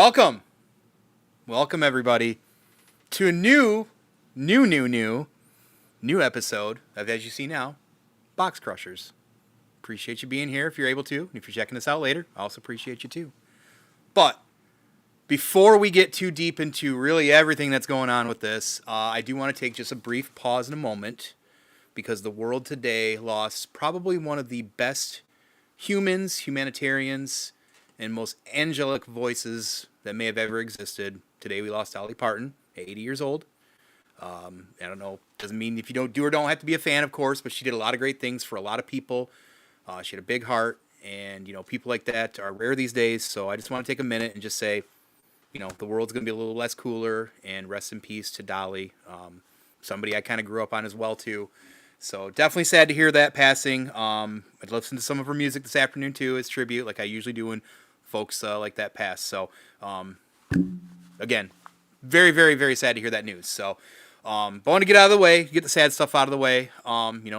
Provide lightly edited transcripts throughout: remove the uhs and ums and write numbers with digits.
Welcome, welcome everybody to a new episode of, as you see now, Box Crushers. Appreciate you being here if you're able to. If you're checking this out later, I also appreciate you too. But before we get too deep into really everything that's going on with this, I do want to take just a brief pause in a moment because the world today lost probably one of the best humanitarians, and most angelic voices that may have ever existed. Today we lost Dolly Parton, 80 years old. I don't know, doesn't mean if you don't do or don't have to be a fan, of course, but she did a lot of great things for a lot of people. She had a big heart, and people like that are rare these days. So I just want to take a minute and just say, the world's going to be a little less cooler, and rest in peace to Dolly. Somebody I kind of grew up on as well too. So definitely sad to hear that passing. I'd listened to some of her music this afternoon too as tribute, like I usually do when folks like that pass. So again, very, very, very sad to hear that news. So but I want to get out of the way, get the sad stuff out of the way.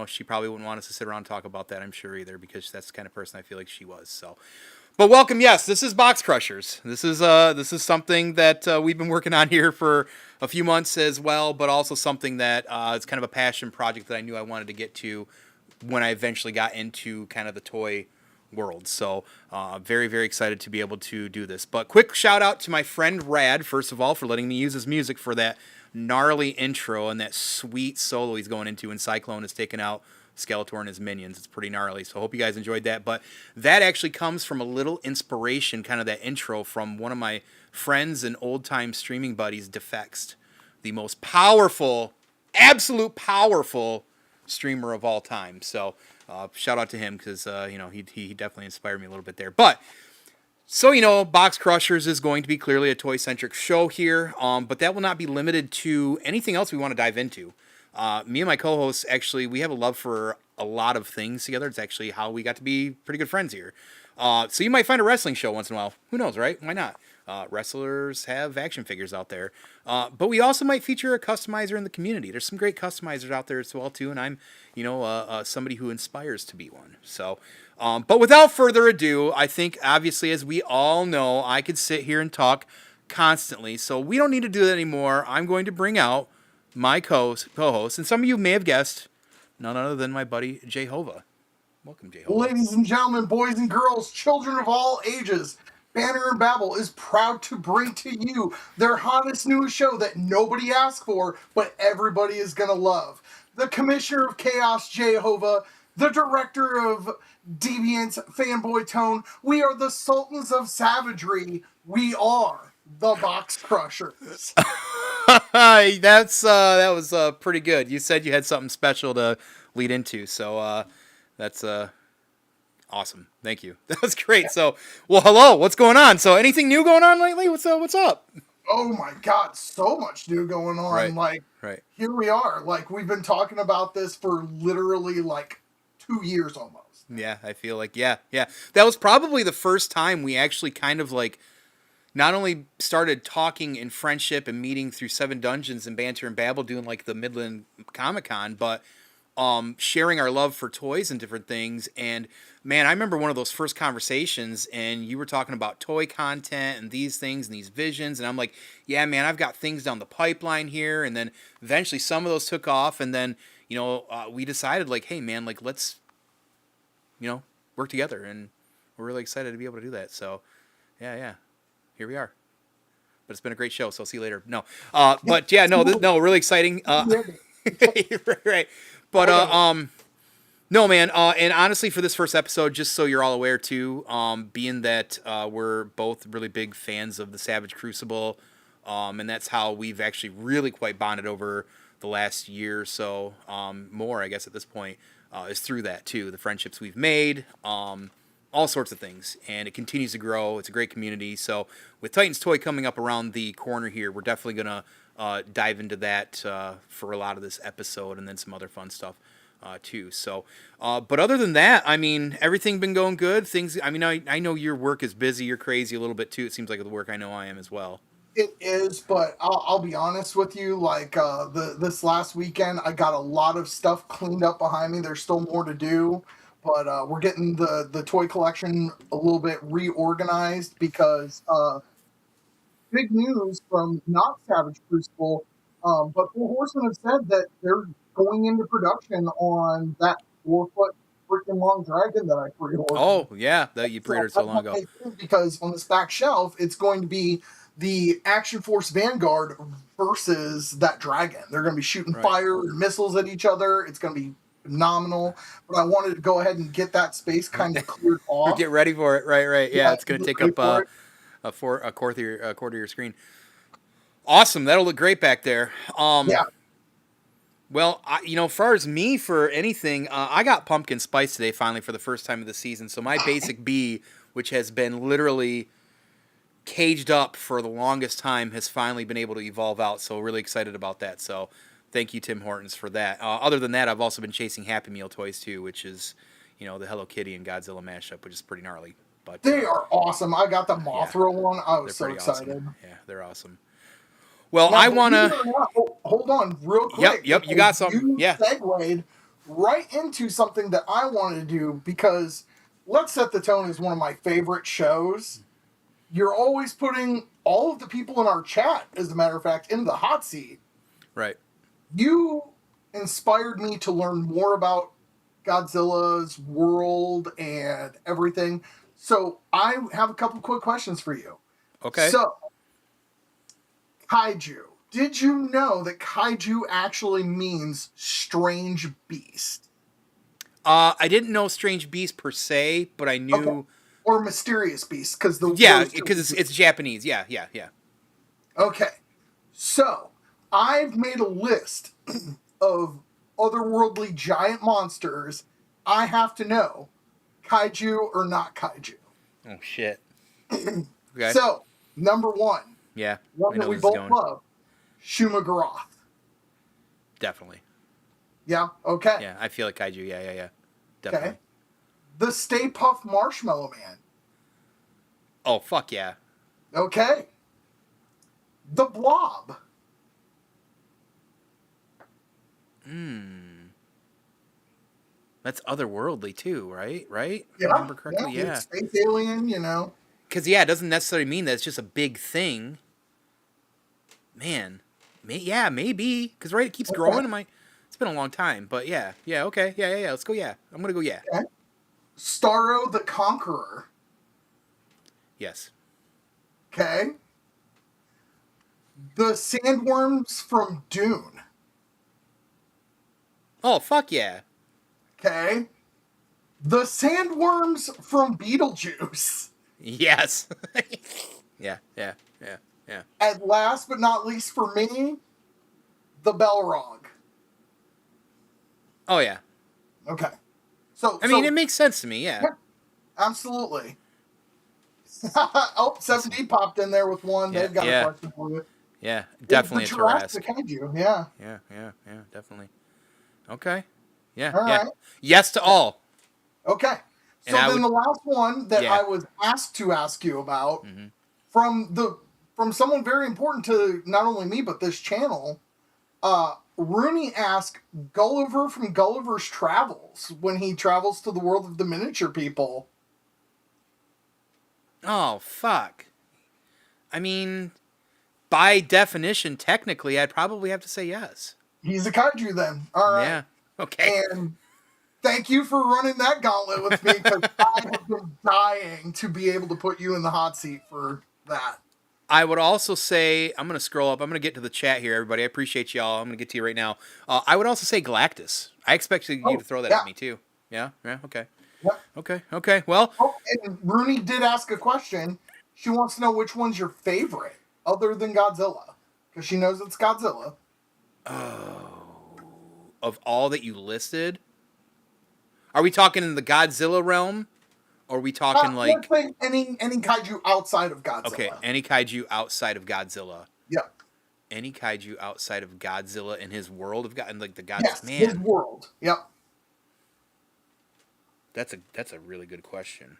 She probably wouldn't want us to sit around and talk about that, I'm sure, either, because that's the kind of person I feel like she was. So, but welcome. Yes, this is Box Crushers. This is something that we've been working on here for a few months as well, but also something that is kind of a passion project that I knew I wanted to get to when I eventually got into kind of the toy world. So very, very excited to be able to do this. But quick shout out to my friend Rad, first of all, for letting me use his music for that gnarly intro and that sweet solo he's going into when Cyclone is taking out Skeletor and his minions. It's pretty gnarly, so I hope you guys enjoyed that. But that actually comes from a little inspiration, kind of that intro, from one of my friends and old-time streaming buddies, Defexed, the most powerful, absolute powerful streamer of all time. So shout out to him because he definitely inspired me a little bit there. But so Box Crushers is going to be clearly a Toy Centric show here, but that will not be limited to anything else we want to dive into. Me and my co-hosts, actually, we have a love for a lot of things together. It's actually how we got to be pretty good friends here. So you might find a wrestling show once in a while. Who knows, right? Why not? Wrestlers have action figures out there. But we also might feature a customizer in the community. There's some great customizers out there as well, too, and I'm, somebody who inspires to be one. So, but without further ado, I think, obviously, as we all know, I could sit here and talk constantly. So we don't need to do that anymore. I'm going to bring out my co-host, and some of you may have guessed, none other than my buddy Jay Hova. Welcome, Jay Hova. Ladies and gentlemen, boys and girls, children of all ages, Banner and Babble is proud to bring to you their hottest newest show that nobody asked for, but everybody is going to love. The Commissioner of Chaos, Jay Hova, the Director of Deviance, Fanboy Tone. We are the Sultans of Savagery. We are the Box Crushers. That was pretty good. You said you had something special to lead into, so that's awesome. Thank you. That was great. So, well, hello. What's going on? So, anything new going on lately? What's up? Oh my God, so much new going on. Right. Here we are. We've been talking about this for literally 2 years almost. Yeah, I feel like yeah. That was probably the first time we actually kind of not only started talking in friendship and meeting through 7 Dungeons and Banter and Babble, doing the Midland Comic Con, but sharing our love for toys and different things. And man, I remember one of those first conversations, and you were talking about toy content and these things and these visions, and I'm like, yeah, man, I've got things down the pipeline here. And then eventually some of those took off, and then we decided hey, man, let's work together, and we're really excited to be able to do that. So yeah. Here we are. But it's been a great show, so I'll see you later. No. But yeah, no, really exciting. Right. But no, man, and honestly, for this first episode, just so you're all aware too, being that we're both really big fans of the Savage Crucible, and that's how we've actually really quite bonded over the last year or so, more, I guess, at this point, is through that too. The friendships we've made, all sorts of things, and it continues to grow. It's a great community. So with Titans Toy coming up around the corner here, we're definitely going to dive into that for a lot of this episode, and then some other fun stuff too. So, but other than that, I mean, everything been going good. I know your work is busy. You're crazy a little bit too. It seems like the work I know I am as well. It is, but I'll be honest with you. This last weekend, I got a lot of stuff cleaned up behind me. There's still more to do. But we're getting the toy collection a little bit reorganized because big news from not Savage Crucible, but Four Horsemen have said that they're going into production on that 4 foot freaking long dragon that I pre-ordered. Oh yeah, that you So pre-ordered so that's long what ago. they think, because on this back shelf, it's going to be the Action Force Vanguard versus that dragon. They're going to be shooting Right. fire and missiles at each other. It's going to be phenomenal. But I wanted to go ahead and get that space kind of cleared off. Get ready for it. Right, right. Yeah, Yeah, it's gonna get take ready up for it. a quarter of your screen. Awesome. That'll look great back there. Yeah. Well, as far as me for anything, I got pumpkin spice today finally for the first time of the season. So my basic bee, which has been literally caged up for the longest time, has finally been able to evolve out. So really excited about that. So thank you, Tim Hortons, for that. Other than that, I've also been chasing Happy Meal toys too, which is, the Hello Kitty and Godzilla mashup, which is pretty gnarly. But They are awesome. I got the Mothra one. I they're was so pretty excited. awesome. Yeah, they're awesome. Well, Now, I believe wanna. it or not, hold on real quick. Yep, you got something. You Yeah. segued right into something that I wanted to do, because Let's Set the Tone is one of my favorite shows. You're always putting all of the people in our chat, as a matter of fact, in the hot seat. Right. You inspired me to learn more about Godzilla's world and everything. So I have a couple quick questions for you. Okay. So, kaiju. Did you know that kaiju actually means strange beast? I didn't know strange beast per se, but I knew. Okay. Or mysterious beast, because Because it's Japanese. Yeah. Okay. So, I've made a list of otherworldly giant monsters. I have to know, kaiju or not kaiju. Oh shit. Okay. So, number one, Yeah. one I that know we this is both going. love, Shumagorath. Definitely. Yeah. Okay. Yeah, I feel like kaiju. Yeah. Definitely. Okay. The Stay Puft Marshmallow Man. Oh fuck yeah. Okay. The Blob. That's otherworldly too, right? Right? If I Yeah. remember correctly. Yeah. Space alien, Because it doesn't necessarily mean that it's just a big thing. Man, maybe. Because it keeps growing. It's been a long time, but yeah. Okay, yeah. Let's go. Yeah, I'm gonna go. Yeah. Okay. Starro the Conqueror. Yes. Okay. The Sandworms from Dune. Oh fuck yeah. Okay. The Sandworms from Beetlejuice. Yes. Yeah. And last but not least for me, the Balrog. Oh yeah. Okay. So I mean, it makes sense to me. Yeah. absolutely. Oh, 7D popped in there with one. Yeah, They've got yeah. a question for you. Yeah. Definitely a The Jurassic. kaiju, yeah. Yeah. Definitely. Okay. Yeah. All yeah. right. Yes to all. Okay. So And then the last one that Yeah. I was asked to ask you about Mm-hmm. from someone very important to not only me but this channel, Rooney asked Gulliver from Gulliver's Travels when he travels to the world of the miniature people. Oh fuck. I mean, by definition, technically, I'd probably have to say yes. He's a kaiju then. All right. Yeah. Okay. And thank you for running that gauntlet with me, because I have been dying to be able to put you in the hot seat for that. I would also say, I'm going to scroll up. I'm going to get to the chat here, everybody. I appreciate y'all. I'm going to get to you right now. I would also say Galactus. I expected you to throw that at me, too. Yeah? Okay. Yep. Okay. Well, Oh, and Rooney did ask a question. She wants to know which one's your favorite, other than Godzilla, because she knows it's Godzilla. of all that you listed, are we talking in the Godzilla realm? Or are we talking Let's say any kaiju outside of Godzilla. Okay, any kaiju outside of Godzilla. Yep. Any kaiju outside of Godzilla in his world of God, like the Godzilla. Yes, Man, his world. Yep. that's a really good question.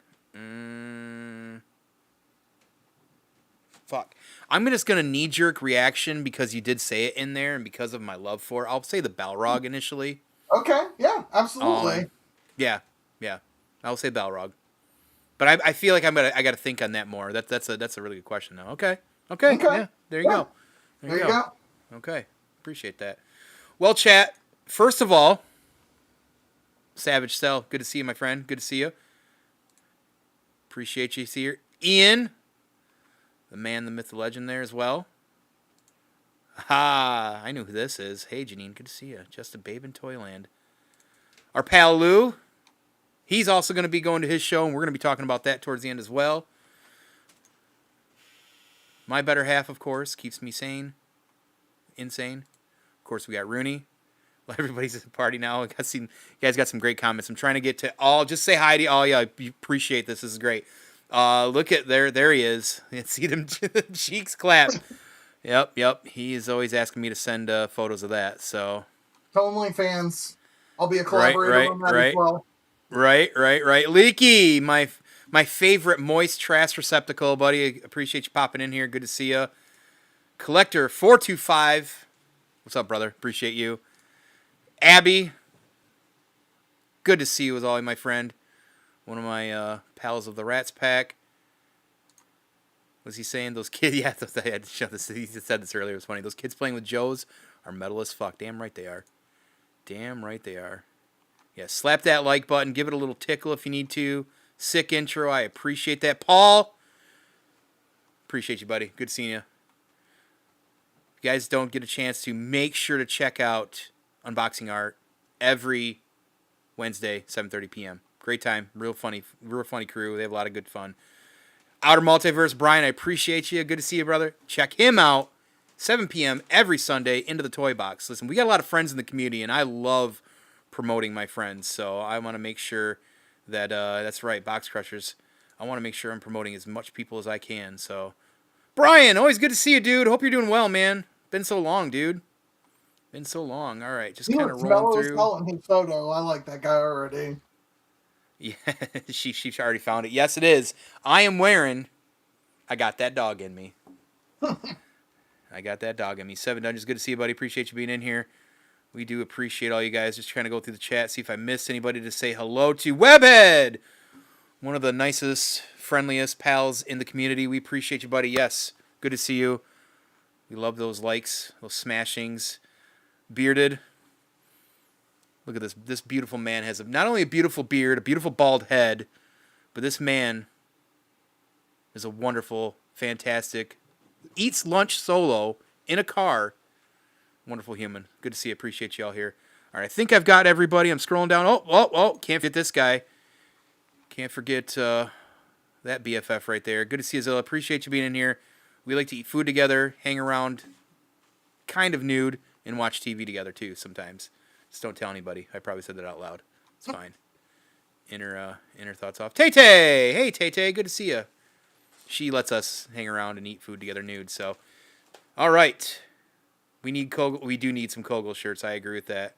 Fuck. I'm just gonna knee-jerk reaction because you did say it in there, and because of my love for it. I'll say the Balrog initially. Okay. Yeah. Absolutely. Yeah. I'll say Balrog. But I feel like I got to think on that more. That's a really good question though. Okay. Okay. Okay. Yeah. There you Yeah. go. There you go. Okay. Appreciate that. Well, chat. First of all, Savage Cell. Good to see you, my friend. Good to see you. Appreciate you here. Ian, the man, the myth, the legend there as well. Ha! I knew who this is. Hey, Janine. Good to see you. Just a babe in Toyland. Our pal Lou. He's also going to be going to his show, and we're going to be talking about that towards the end as well. My better half, of course, keeps me sane. Insane. Of course, we got Rooney. Well, everybody's at the party now. You guys got some great comments. I'm trying to get to all. Just say hi to all. Yeah, I appreciate this. This is great. Look at there he is. See them cheeks clap. Yep. He is always asking me to send photos of that. So. OnlyFans. I'll be a collaborator on that as well. Right. Leaky, my favorite moist trash receptacle, buddy. Appreciate you popping in here. Good to see you. Collector 425. What's up, brother? Appreciate you. Abby. Good to see you as always, my friend. One of my pals of the Rats Pack. Was he saying those kids? Yeah, I had to show this. He said this earlier. It was funny. Those kids playing with Joes are metal as fuck. Damn right they are. Yeah, slap that like button. Give it a little tickle if you need to. Sick intro. I appreciate that. Paul. Appreciate you, buddy. Good seeing you. If you guys don't get a chance to, make sure to check out Unboxing Art every Wednesday, 7:30 p.m. Great time. Real funny crew. They have a lot of good fun. Outer Multiverse, Brian, I appreciate you. Good to see you, brother. Check him out. 7 p.m. every Sunday into the Toy Box. Listen, we got a lot of friends in the community, and I love promoting my friends. So I want to make sure that, that's right, Box Crushers. I want to make sure I'm promoting as much people as I can. So, Brian, always good to see you, dude. Hope you're doing well, man. Been so long, dude. Been so long. All right, just kind of rolling through. In his photo. I like that guy already. Yeah, she already found it. Yes, it is. I got that dog in me. I got that dog in me. 7 Dungeons, good to see you, buddy. Appreciate you being in here. We do appreciate all you guys. Just trying to go through the chat, see if I missed anybody to say hello to. Webhead! One of the nicest, friendliest pals in the community. We appreciate you, buddy. Yes, good to see you. We love those likes, those smashings. Bearded. Look at this. This beautiful man has not only a beautiful beard, a beautiful bald head, but this man is a wonderful, fantastic, eats lunch solo in a car. Wonderful human. Good to see you. Appreciate you all here. All right, I think I've got everybody. I'm scrolling down. Oh, can't forget this guy. Can't forget that BFF right there. Good to see you, Zilla. Appreciate you being in here. We like to eat food together, hang around kind of nude, and watch TV together too sometimes. Just don't tell anybody. I probably said that out loud. It's fine. Inner thoughts off. Tay-Tay! Hey, Tay-Tay. Good to see you. She lets us hang around and eat food together nude. So, all right. We do need some Kogel shirts. I agree with that.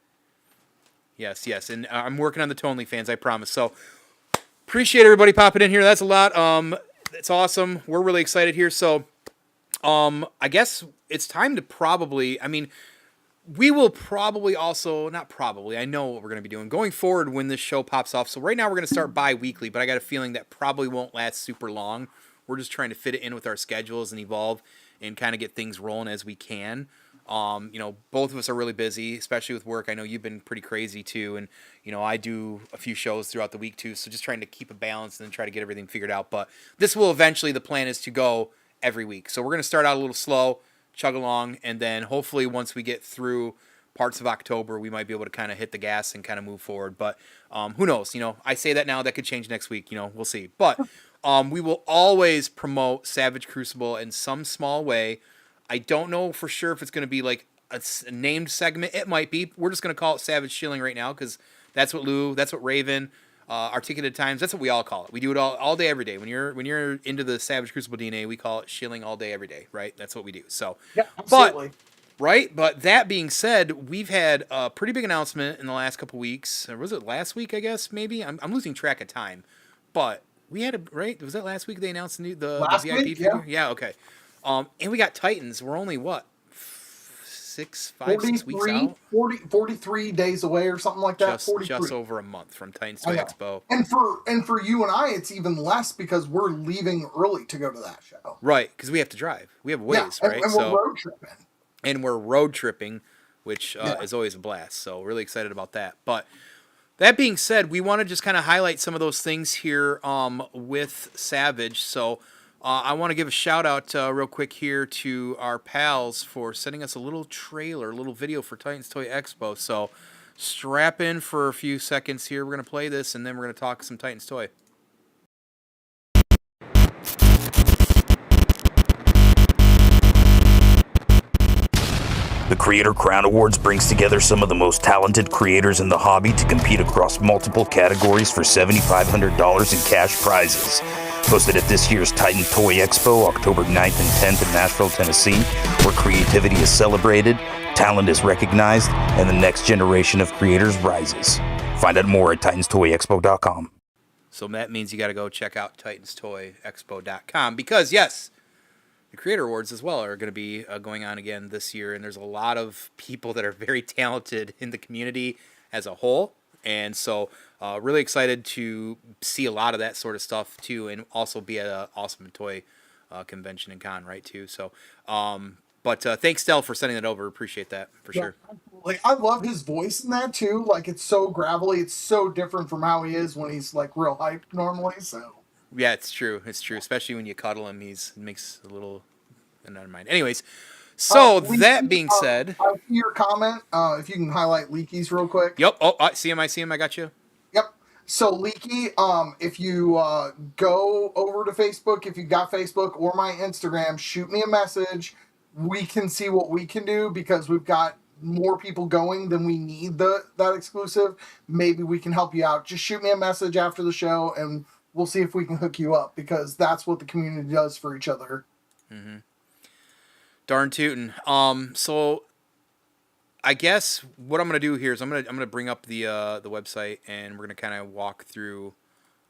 Yes. And I'm working on the Tonely fans, I promise. So, appreciate everybody popping in here. That's a lot. It's awesome. We're really excited here. So, I guess it's time to probably, we will probably also, not probably, I know what we're going to be doing going forward when this show pops off. So right now we're going to start bi-weekly, but I got a feeling that probably won't last super long. We're just trying to fit it in with our schedules and evolve and kind of get things rolling as we can. Both of us are really busy, especially with work. I know you've been pretty crazy too. And, I do a few shows throughout the week too. So just trying to keep a balance and then try to get everything figured out. But this will eventually, the plan is to go every week. So we're going to start out a little slow, chug along, and then hopefully once we get through parts of October, we might be able to kind of hit the gas and kind of move forward. But who knows? I say that now, that could change next week. We'll see. But we will always promote Savage Crucible in some small way. I don't know for sure if it's going to be like a named segment. It might be. We're just going to call it Savage Shilling right now because that's what Lou, that's what Raven, Articulated Times, that's what we all call it. We do it all day, every day. When you're into the Savage Crucible DNA, we call it shilling all day, every day, right? That's what we do. So, yeah, absolutely. But that being said, we've had a pretty big announcement in the last couple weeks. Or was it last week, I guess, maybe? I'm losing track of time. But we had was that last week they announced the VIP week, figure? Yeah, okay. And we got Titans. We're only, what, 6 weeks 43, out. 43 days away or something like that. Just 43. over a month from Titans I Toy know. Expo. And for you and I, it's even less because we're leaving early to go to that show. Right, because we have to drive. We have Yeah, ways, right? and we're road tripping. And we're road tripping, which Yeah. is always a blast. So really excited about that. But that being said, we want to just kind of highlight some of those things here with Savage. So I want to give a shout out real quick here to our pals for sending us a little trailer, a little video for Titans Toy Expo. So strap in for a few seconds here. We're going to play this, and then we're going to talk some Titans Toy. The Creator Crown Awards brings together some of the most talented creators in the hobby to compete across multiple categories for $7,500 in cash prizes. Hosted at this year's Titan Toy Expo, October 9th and 10th in Nashville, Tennessee, where creativity is celebrated, talent is recognized, and the next generation of creators rises. Find out more at titanstoyexpo.com. So that means you got to go check out titanstoyexpo.com because, yes, the Creator Awards as well are going to be going on again this year, and there's a lot of people that are very talented in the community as a whole, and so really excited to see a lot of that sort of stuff too, and also be at an awesome toy convention and con, right, too. So, but thanks, Del, for sending that over. Appreciate that for sure. Like, I love his voice in that too. Like, it's so gravelly. It's so different from how he is when he's like real hyped normally. So Yeah, it's true. It's true. Especially when you cuddle him, he makes a little. Never mind. Anyways, so that being said, I see your comment. If you can highlight Leaky's real quick. Yep. Oh, I see him. I see him. I got you. Yep. So Leaky, if you go over to Facebook, if you got Facebook or my Instagram, shoot me a message. We can see what we can do because we've got more people going than we need that exclusive. Maybe we can help you out. Just shoot me a message after the show and we'll see if we can hook you up because that's what the community does for each other. Mm-hmm. Darn tootin'. So I guess what I'm gonna do here is I'm gonna bring up the website and we're gonna kind of walk through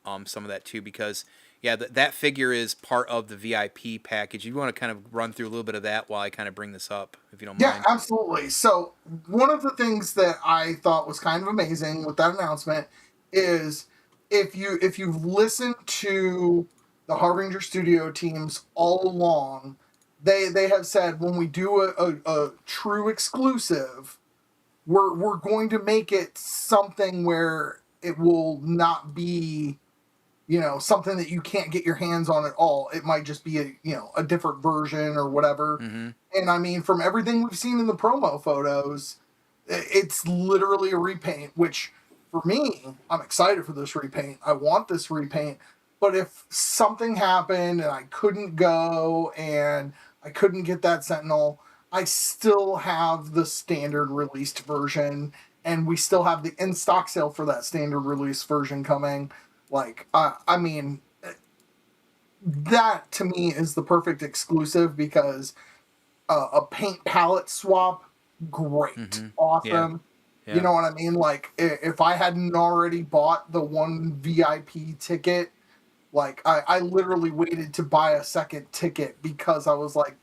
some of that too because yeah that figure is part of the VIP package. You want to kind of run through a little bit of that while I kind of bring this up if you don't mind. Yeah, absolutely. So one of the things that I thought was kind of amazing with that announcement is if you've listened to the Harbinger Studio teams all along, they have said when we do a true exclusive, we're going to make it something where it will not be, something that you can't get your hands on at all. It might just be a different version or whatever. Mm-hmm. And I mean, from everything we've seen in the promo photos, it's literally a repaint, which for me, I'm excited for this repaint. I want this repaint. But if something happened and I couldn't go and I couldn't get that Sentinel, I still have the standard released version, and we still have the in-stock sale for that standard release version coming. Like, I mean, that to me is the perfect exclusive because a paint palette swap, great, Mm-hmm. awesome. Yeah. You know what I mean? Like, if I hadn't already bought the one VIP ticket, like, I literally waited to buy a second ticket because I was like,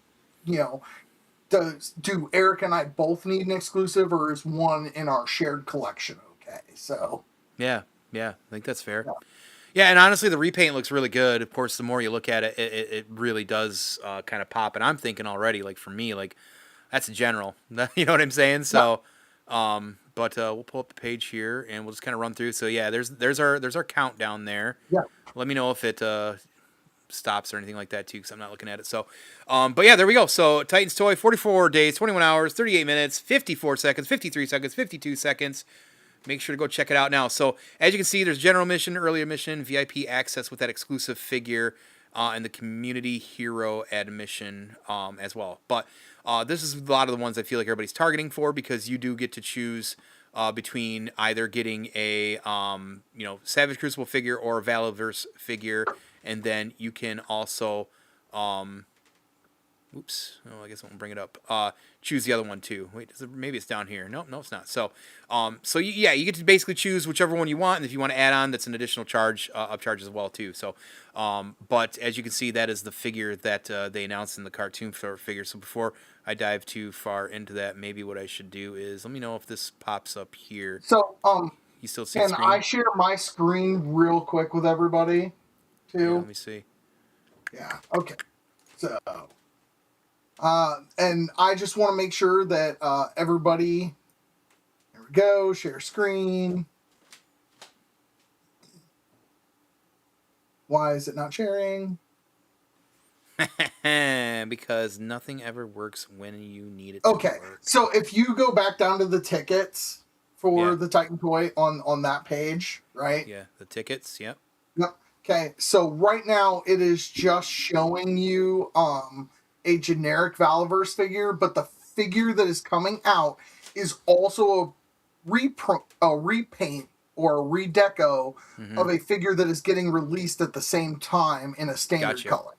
do Eric and I both need an exclusive, or is one in our shared collection okay? So Yeah, I think that's fair. Yeah, and honestly, the repaint looks really good. Of course, the more you look at it, it really does kind of pop. And I'm thinking already, like for me, like that's a general. You know what I'm saying? So, but we'll pull up the page here and we'll just kind of run through. So yeah, there's our countdown there. yeah. Let me know if it stops or anything like that too, because I'm not looking at it. So, but yeah, there we go. So Titans Toy, 44 days, 21 hours, 38 minutes, 54 seconds, 53 seconds, 52 seconds. Make sure to go check it out now. So as you can see, there's general mission, early admission, VIP access with that exclusive figure, and the community hero admission as well. But this is a lot of the ones I feel like everybody's targeting for because you do get to choose between either getting a Savage Crucible figure or a Valaverse figure, and then you can also Oops. Oh, I guess I won't bring it up. Choose the other one too. Wait, maybe it's down here. No, it's not. So, yeah, you get to basically choose whichever one you want, and if you want to add on, that's an additional charge, upcharge as well too. So, but as you can see, that is the figure that they announced in the cartoon figure. So before I dive too far into that, maybe what I should do is let me know if this pops up here. So, You still see the can screen? I share my screen real quick with everybody, Yeah, too? let me see. Yeah. Okay. So, and I just want to make sure that everybody. There we go. Share screen. Why is it not sharing? Because nothing ever works when you need it to Okay. work. So if you go back down to the tickets for Yeah. the Titan toy on that page, right? Yeah, the tickets. Yep. Yep. Okay. So right now it is just showing you a generic Valaverse figure, but the figure that is coming out is also a repaint or a redeco of a figure that is getting released at the same time in a standard Gotcha. color.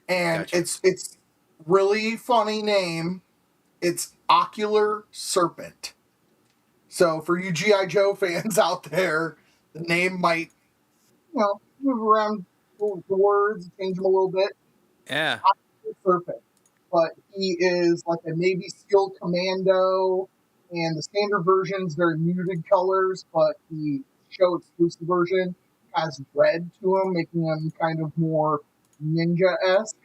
And Gotcha. it's really funny name. It's Ocular Serpent. So for you G.I. Joe fans out there, the name might, move around the words, change them a little bit. Yeah. Ocular Serpent. But he is like a Navy SEAL commando, and the standard version is very muted colors, but the show exclusive version has red to him, making him kind of more ninja-esque,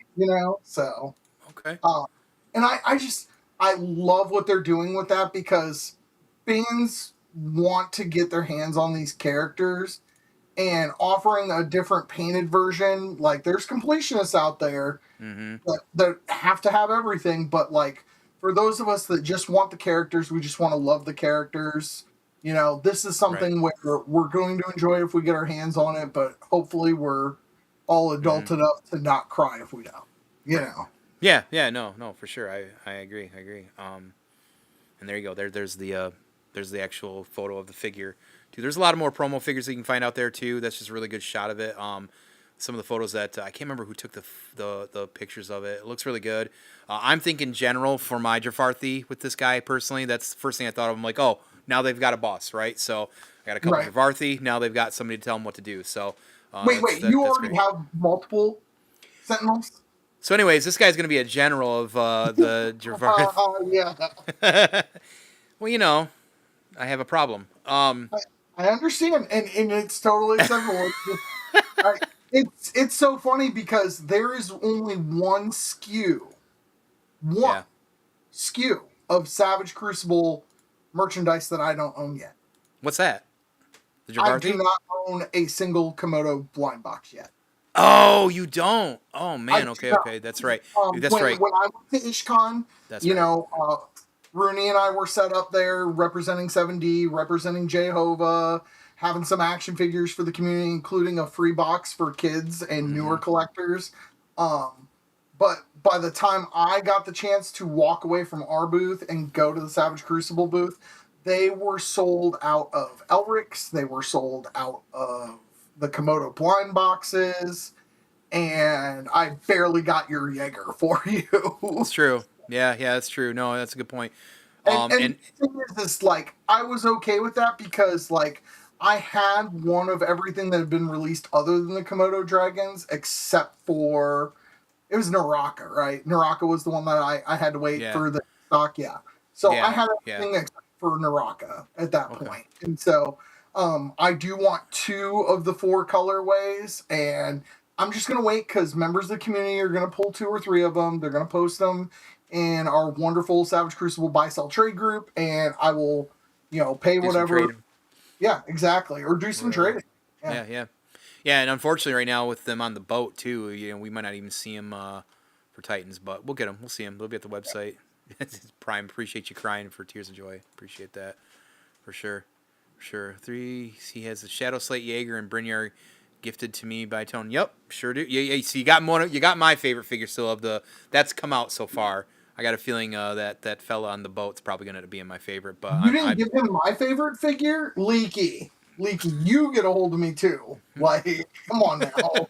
So, Okay. and I love what they're doing with that because fans want to get their hands on these characters, and offering a different painted version, like there's completionists out there that have to have everything, but like for those of us that just want the characters, we just want to love the characters. This is something where we're going to enjoy if we get our hands on it, but hopefully we're all adult enough to not cry if we don't. Yeah, no, for sure. I agree. And there you go. There's the actual photo of the figure. Dude, there's a lot of more promo figures that you can find out there too. That's just a really good shot of it. Some of the photos that I can't remember who took the pictures of it. It looks really good. I'm thinking general for my Jafarthi with this guy personally. That's the first thing I thought of. I'm like, oh, now they've got a boss, right? So I got a couple of Jafarthi. Now they've got somebody to tell them what to do. So wait, you already have multiple Sentinels? So, anyways, this guy's going to be a general of the Jafarthi. Yeah. Well, I have a problem. I understand, and it's totally acceptable. It's so funny because there is only one SKU of Savage Crucible merchandise that I don't own yet. What's that? The I Jafarthi? do not own a single Komodo blind box yet. Oh, you don't? Oh man, okay, that's right. That's right. When I went to IshCon, Rooney and I were set up there representing 7D, representing Jay Hova, having some action figures for the community, including a free box for kids and newer collectors. But by the time I got the chance to walk away from our booth and go to the Savage Crucible booth, they were sold out of Elric's. They were sold out of the Komodo blind boxes. And I barely got your Jaeger for you. It's true. Yeah, that's true. No, that's a good point. And the thing is, like, I was okay with that because, like, I had one of everything that had been released other than the Komodo dragons, except for it was Naraka, right? Naraka was the one that I had to wait for the stock. Yeah, so I had everything except for Naraka at that point, and so I do want 2 of the 4 colorways, and I'm just gonna wait because members of the community are gonna pull 2 or 3 of them. They're gonna post them in our wonderful Savage Crucible buy sell trade group, and I will, pay whatever. Yeah, exactly, or do some trading. Yeah. And unfortunately, right now with them on the boat too, we might not even see them for Titans, but we'll get them. We'll see them. They'll be at the website. Prime, appreciate you crying for tears of joy. Appreciate that for sure. 3. He has the Shadow Slate Jaeger and Brynjar gifted to me by Tone. Yep, sure do. Yeah. So you got my favorite figure still of that's come out so far. I got a feeling that fella on the boat's probably going to be in my favorite. But you didn't give him my favorite figure, Leaky. You get a hold of me too. Like, come on now.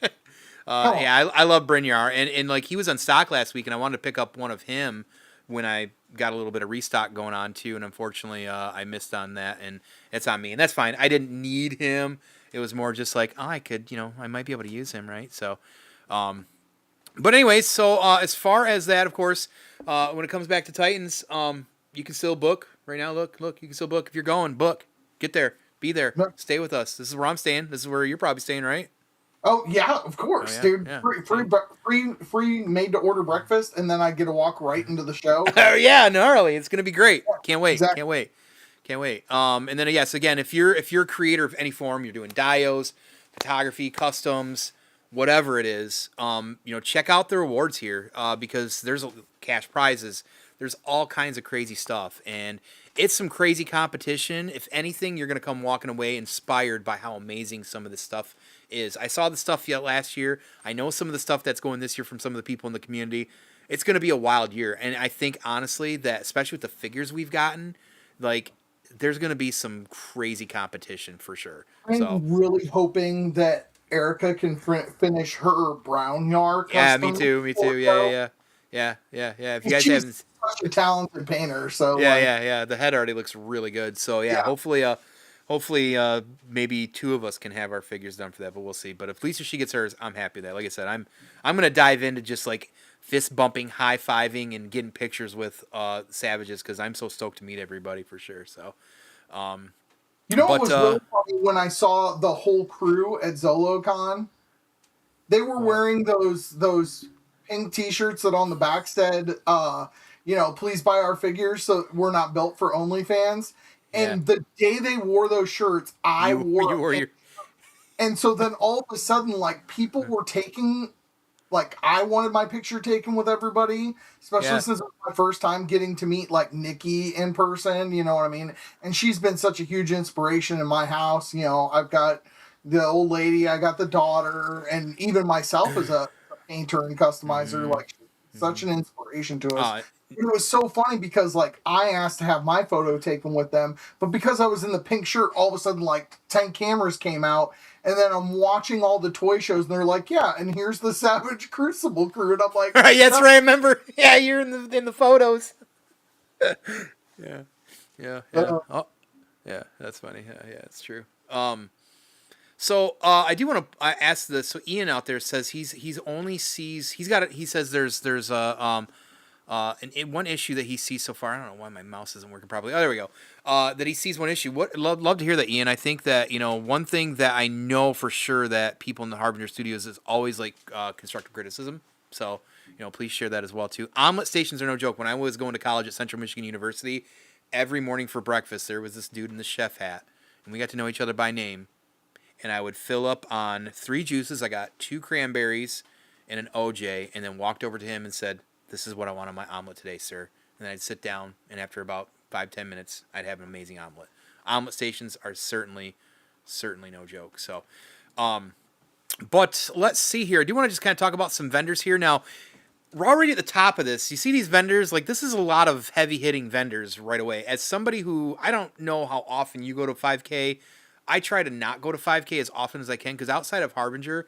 Come on. Yeah, I love Brynjar, and like he was on stock last week, and I wanted to pick up one of him when I got a little bit of restock going on too, and unfortunately I missed on that, and it's on me, and that's fine. I didn't need him. It was more just like, oh, I could, I might be able to use him, right? So, but anyways, so as far as that, of course, when it comes back to Titans, you can still book right now. Look, you can still book if you're going. Book, get there, be there, No. stay with us. This is where I'm staying. This is where you're probably staying, right? Oh yeah, of course, Oh, dude. yeah. Free made to order breakfast, and then I get to walk right into the show. Oh yeah, gnarly! It's gonna be great. Can't wait. Exactly. Can't wait. And then yes, again, if you're a creator of any form, you're doing dios, photography, customs, whatever it is, check out the rewards here because there's cash prizes. There's all kinds of crazy stuff, and it's some crazy competition. If anything, you're gonna come walking away inspired by how amazing some of this stuff is. I saw the stuff last year. I know some of the stuff that's going this year from some of the people in the community. It's going to be a wild year, and I think honestly that especially with the figures we've gotten, like there's going to be some crazy competition for sure. I'm really hoping that Erica can finish her brown yard. Yeah, me too. Yeah. If you guys She's haven't, such a talented painter, so yeah. The head already looks really good. So yeah. Hopefully, maybe two of us can have our figures done for that, but we'll see. But if Lisa she gets hers, I'm happy with that. Like I said, I'm gonna dive into just like fist bumping, high fiving, and getting pictures with savages because I'm so stoked to meet everybody for sure. So, what was really funny when I saw the whole crew at ZoloCon? They were wearing those pink T-shirts that on the back said, please buy our figures, so we're not built for OnlyFans. And the day they wore those shirts, I wore it. And so then all of a sudden, like, people were taking, like, I wanted my picture taken with everybody, especially since it was my first time getting to meet, like, Nikki in person, you know what I mean? And she's been such a huge inspiration in my house. I've got the old lady, I got the daughter, and even myself as a painter and customizer, like, such an inspiration to us. It was so funny because, like, I asked to have my photo taken with them, but because I was in the pink shirt, all of a sudden, like, 10 cameras came out, and then I'm watching all the toy shows, and they're like, yeah, and here's the Savage Crucible crew, and I'm like... Yes, right, I remember. Yeah, you're in the photos. Yeah. Yeah, that's funny. Yeah, it's true. So I do want to ask this. So Ian out there says he says there's one issue that he sees so far. I don't know why my mouse isn't working properly. Oh, there we go. That he sees one issue. Love to hear that, Ian. I think that one thing that I know for sure that people in the Harbinger Studios is always like constructive criticism. So please share that as well too. Omelet stations are no joke. When I was going to college at Central Michigan University, every morning for breakfast there was this dude in the chef hat, and we got to know each other by name. And I would fill up on 3 juices. I got 2 cranberries and an OJ, and then walked over to him and said, "This is what I want on my omelet today, sir." And then I'd sit down, and after about 5-10 minutes, I'd have an amazing omelet. Omelet stations are certainly no joke. So, but let's see here. I do want to just kind of talk about some vendors here. Now, we're already at the top of this. You see these vendors? Like, this is a lot of heavy-hitting vendors right away. As somebody who, I don't know how often you go to 5K, I try to not go to 5K as often as I can because outside of Harbinger,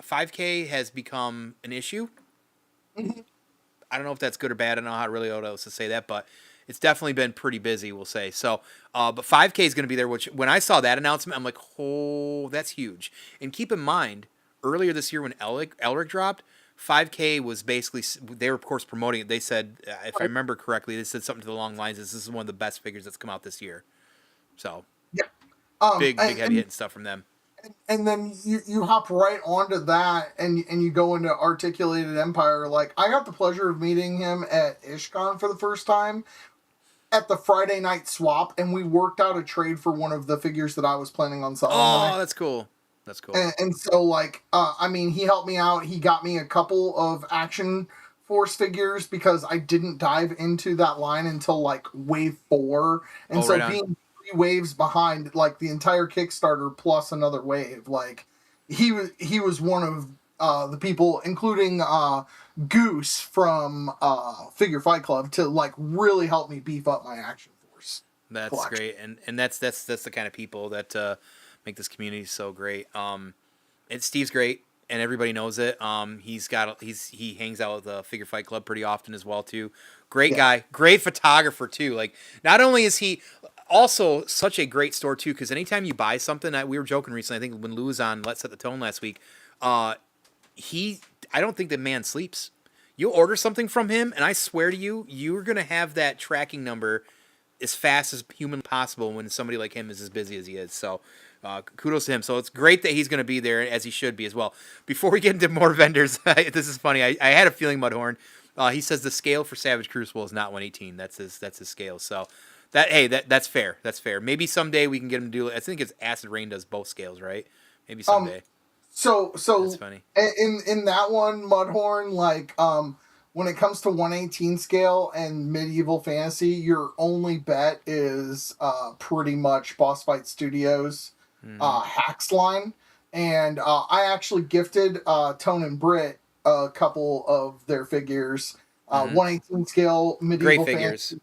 5K has become an issue. I don't know if that's good or bad. I don't know how really else to say that, but it's definitely been pretty busy, we'll say. So, but 5K is going to be there, which when I saw that announcement, I'm like, oh, that's huge. And keep in mind, earlier this year when Elric dropped, 5K was basically, they were, of course, promoting it. They said, if I remember correctly, they said something to the long lines, this is one of the best figures that's come out this year. So, big heavy hitting stuff from them. And then you hop right onto that and you go into Articulated Empire. Like, I got the pleasure of meeting him at IshCon for the first time at the Friday night swap, and we worked out a trade for one of the figures that I was planning on selling. Oh, that's cool. That's cool. And so, like, he helped me out. He got me a couple of Action Force figures because I didn't dive into that line until, like, wave 4. And so right being 3 waves behind, like, the entire Kickstarter plus another wave, like, he was one of the people, including Goose from Figure Fight Club, to, like, really help me beef up my Action Force. That's collection. Great. And that's the kind of people that make this community so great. And Steve's great. and everybody knows it. He hangs out with the Figure Fight Club pretty often as well too. Great guy, great photographer too. Like, not only is he also such a great store too, because anytime you buy something, we were joking recently. I think when Lou was on Let's Set the Tone last week, I don't think the man sleeps. You'll order something from him, and I swear to you, you're gonna have that tracking number as fast as humanly possible when somebody like him is as busy as he is. So kudos to him. So it's great that he's going to be there, as he should be as well. Before we get into more vendors, this is funny. I had a feeling, Mudhorn. He says the scale for Savage Crucible is not 118. That's his scale. So that's fair. That's fair. Maybe someday we can get him to do it. I think it's Acid Rain does both scales, right? Maybe someday. So that's funny. In that one, Mudhorn, like when it comes to 118 scale and medieval fantasy, your only bet is pretty much Boss Fight Studios Hacks line. And I actually gifted Tone and Britt a couple of their figures. 118 scale medieval Great figures.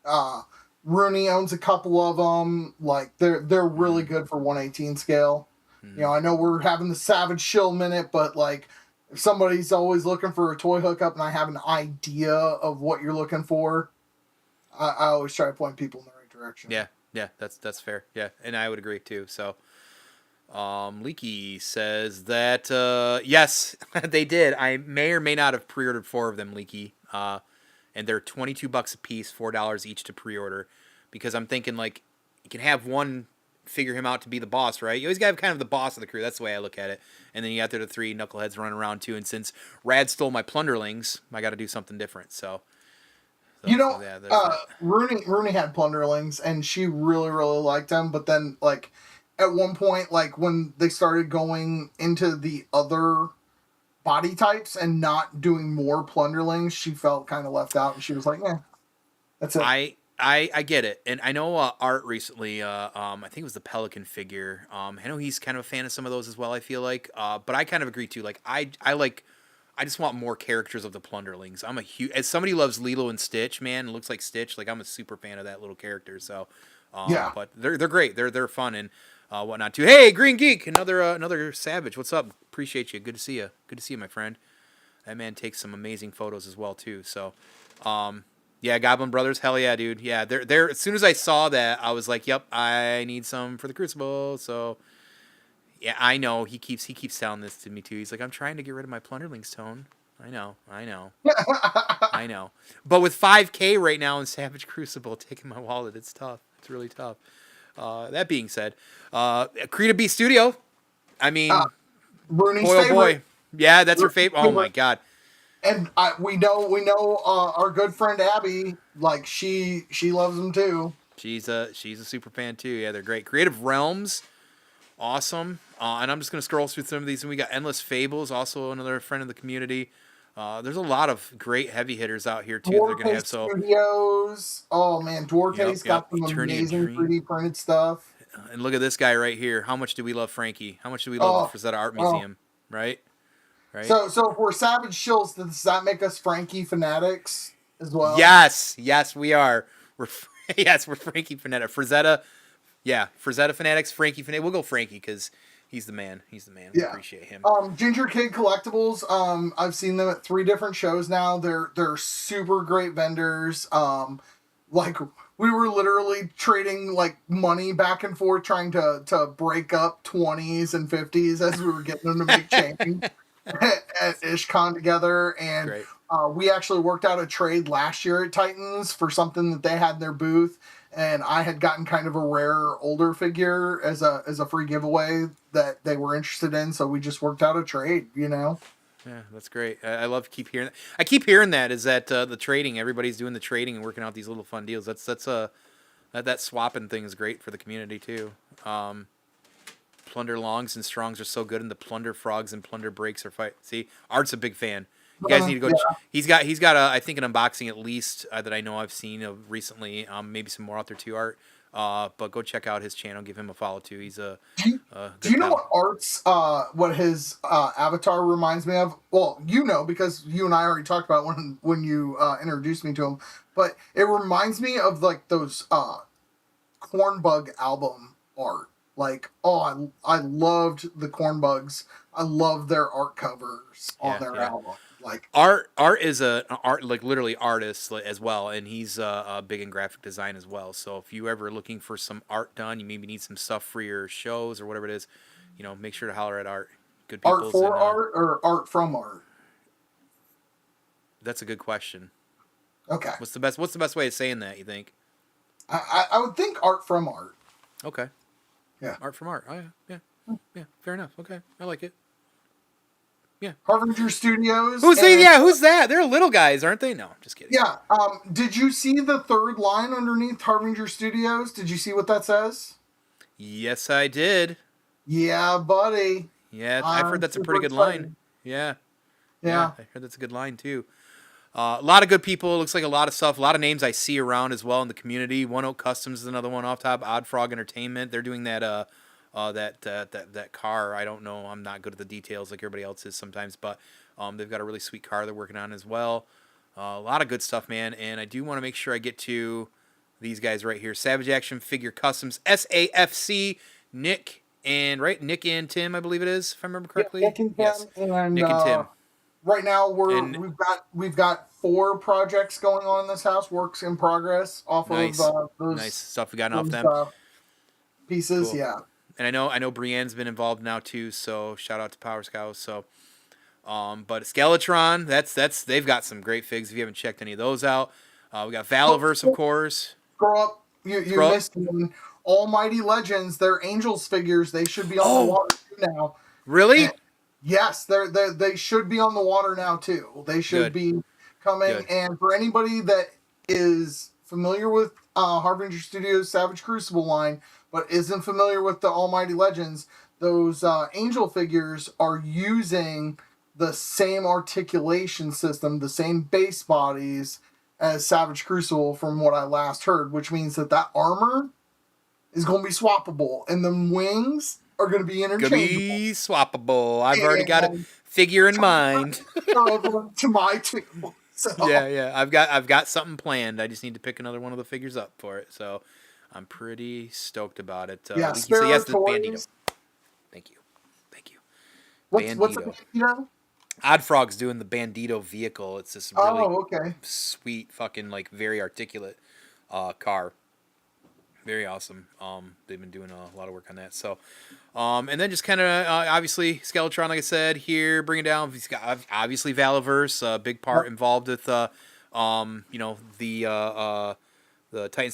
Fantasy. Rooney owns a couple of them. Like they're really good for 118 scale. You know, I know we're having the Savage Shill minute, but like if somebody's always looking for a toy hookup and I have an idea of what you're looking for, I always try to point people in the right direction. Yeah, that's fair. Yeah, and I would agree too. So, Leaky says that yes, they did. I may or may not have pre-ordered 4 of them, Leaky. And they're $22 a piece, $4 each to pre-order, because I'm thinking like you can have one. Figure him out to be the boss, right? You always got to have kind of the boss of the crew. That's the way I look at it. And then you got there the 3 knuckleheads running around too. And since Rad stole my plunderlings, I got to do something different. Rooney had plunderlings, and she really liked them. But then, like at one point, like when they started going into the other body types and not doing more plunderlings, she felt kind of left out, and she was like, "Yeah, that's it." I get it, and I know Art recently. I think it was the Pelican figure. I know he's kind of a fan of some of those as well. I feel like, but I kind of agree too. Like I just want more characters of the Plunderlings. I'm a huge, as somebody who loves Lilo and Stitch, man. It looks like Stitch. Like I'm a super fan of that little character. So, but they're great. They're fun and whatnot too. Hey, Green Geek, another Savage. What's up? Appreciate you. Good to see you. Good to see you, my friend. That man takes some amazing photos as well too. So, yeah, Goblin Brothers, hell yeah, dude. Yeah, they're as soon as I saw that, I was like, yep, I need some for the Crucible. So, yeah, I know he keeps telling this to me too. He's like, I'm trying to get rid of my Plunderlings, Tone. I know. I know. But with 5K right now in Savage Crucible taking my wallet, it's tough. It's really tough. That being said, Krita B Studio. I mean, Rooney's boy, oh favorite. boy. Yeah, that's her favorite. Oh my God. And we know our good friend Abby, like she loves them too. She's a super fan too. Yeah, they're great. Creative Realms, awesome. And I'm just gonna scroll through some of these. And we got Endless Fables, also another friend of the community. There's a lot of great heavy hitters out here too. They're gonna have Studios. Oh man, Duarte's got some amazing 3D printed stuff. And look at this guy right here. How much do we love Frankie? How much do we love the Frazetta Art Museum? Right. Right. So if we're Savage Shills, does that make us Frankie fanatics as well? Yes, we are. We're Frankie fanatics. Frazetta fanatics. Frankie fanatics. We'll go Frankie because he's the man. We appreciate him. Ginger Kid Collectibles. I've seen them at 3 different shows now. They're super great vendors. Like we were literally trading like money back and forth, trying to break up 20s and 50s as we were getting them to make change. At IshCon together, and we actually worked out a trade last year at Titans for something that they had in their booth, and I had gotten kind of a rare older figure as a free giveaway that they were interested in, so we just worked out a trade, you know. Yeah, that's great. I love keep hearing that. I keep hearing that is that the trading, everybody's doing the trading and working out these little fun deals. That swapping thing is great for the community too. Plunder Longs and Strongs are so good, and the Plunder Frogs and Plunder Breaks are fight. See, Art's a big fan. You guys need to go. Yeah. He's got I think an unboxing at least that I know I've seen recently. Maybe some more out there too, Art. But go check out his channel. Give him a follow too. He's a. Do you know what Art's what his avatar reminds me of? Well, you know because you and I already talked about it when you introduced me to him. But it reminds me of like those Cornbug album art. Like, I loved the Cornbugs I love their art covers on their yeah. album. Like Art is an art, like literally artist as well, and he's big in graphic design as well. So if you ever looking for some art done, you maybe need some stuff for your shows or whatever it is, make sure to holler at Art. Good art people's for and art or art from art. that's a good question. Okay, What's the best way of saying that, you think? I would think art from art. Okay. Yeah, Art from art. Oh yeah. Fair enough. Okay, I like it. Yeah. Harbinger Studios. Who's that? They're little guys, aren't they? No, I'm just kidding. Yeah. Did you see the third line underneath Harbinger Studios? Did you see what that says? Yes, I did. Yeah, buddy. Yeah, I've heard that's a pretty good line. Yeah. Yeah. I heard that's a good line too. A lot of good people. Looks like a lot of stuff. A lot of names I see around as well in the community. One Oak Customs is another one off top. Odd Frog Entertainment. They're doing that that car. I don't know. I'm not good at the details like everybody else is sometimes, but they've got a really sweet car they're working on as well. A lot of good stuff, man. And I do want to make sure I get to these guys right here. Savage Action Figure Customs, SAFC, Nick and Tim, I believe it is, if I remember correctly. Yeah, Nick and Tim. Yes. And, Nick and Tim. Right now we've got 4 projects going on in this house, works in progress off Nice. of those Nice stuff we got off them. Pieces, Cool. yeah. And I know Brienne's been involved now too, so shout out to Power Scouts. So but Skeletron, that's they've got some great figs if you haven't checked any of those out. We got Valaverse, of course. Scroll up. You missed one. Almighty Legends, they're Angels figures. They should be on the water too now. Really? Yes, they should be on the water now too. They should be coming. Good. And for anybody that is familiar with Harbinger Studios Savage Crucible line, but isn't familiar with the Almighty Legends, those angel figures are using the same articulation system, the same base bodies as Savage Crucible from what I last heard, which means that armor is going to be swappable, and the wings are going to be interchangeable. Gonna be swappable. I've already got a figure in mind. To my table. So. Yeah. I've got something planned. I just need to pick another one of the figures up for it. So I'm pretty stoked about it. Sparrow yes, the Toys. Bandito. Thank you. What's the Bandito? Odd Frog's doing the Bandito vehicle. It's this really okay. sweet, fucking like very articulate car. Very awesome. They've been doing a lot of work on that. So, and then just kind of obviously Skeletron, like I said, here bringing down. He's got obviously Valaverse, a big part involved with the Titans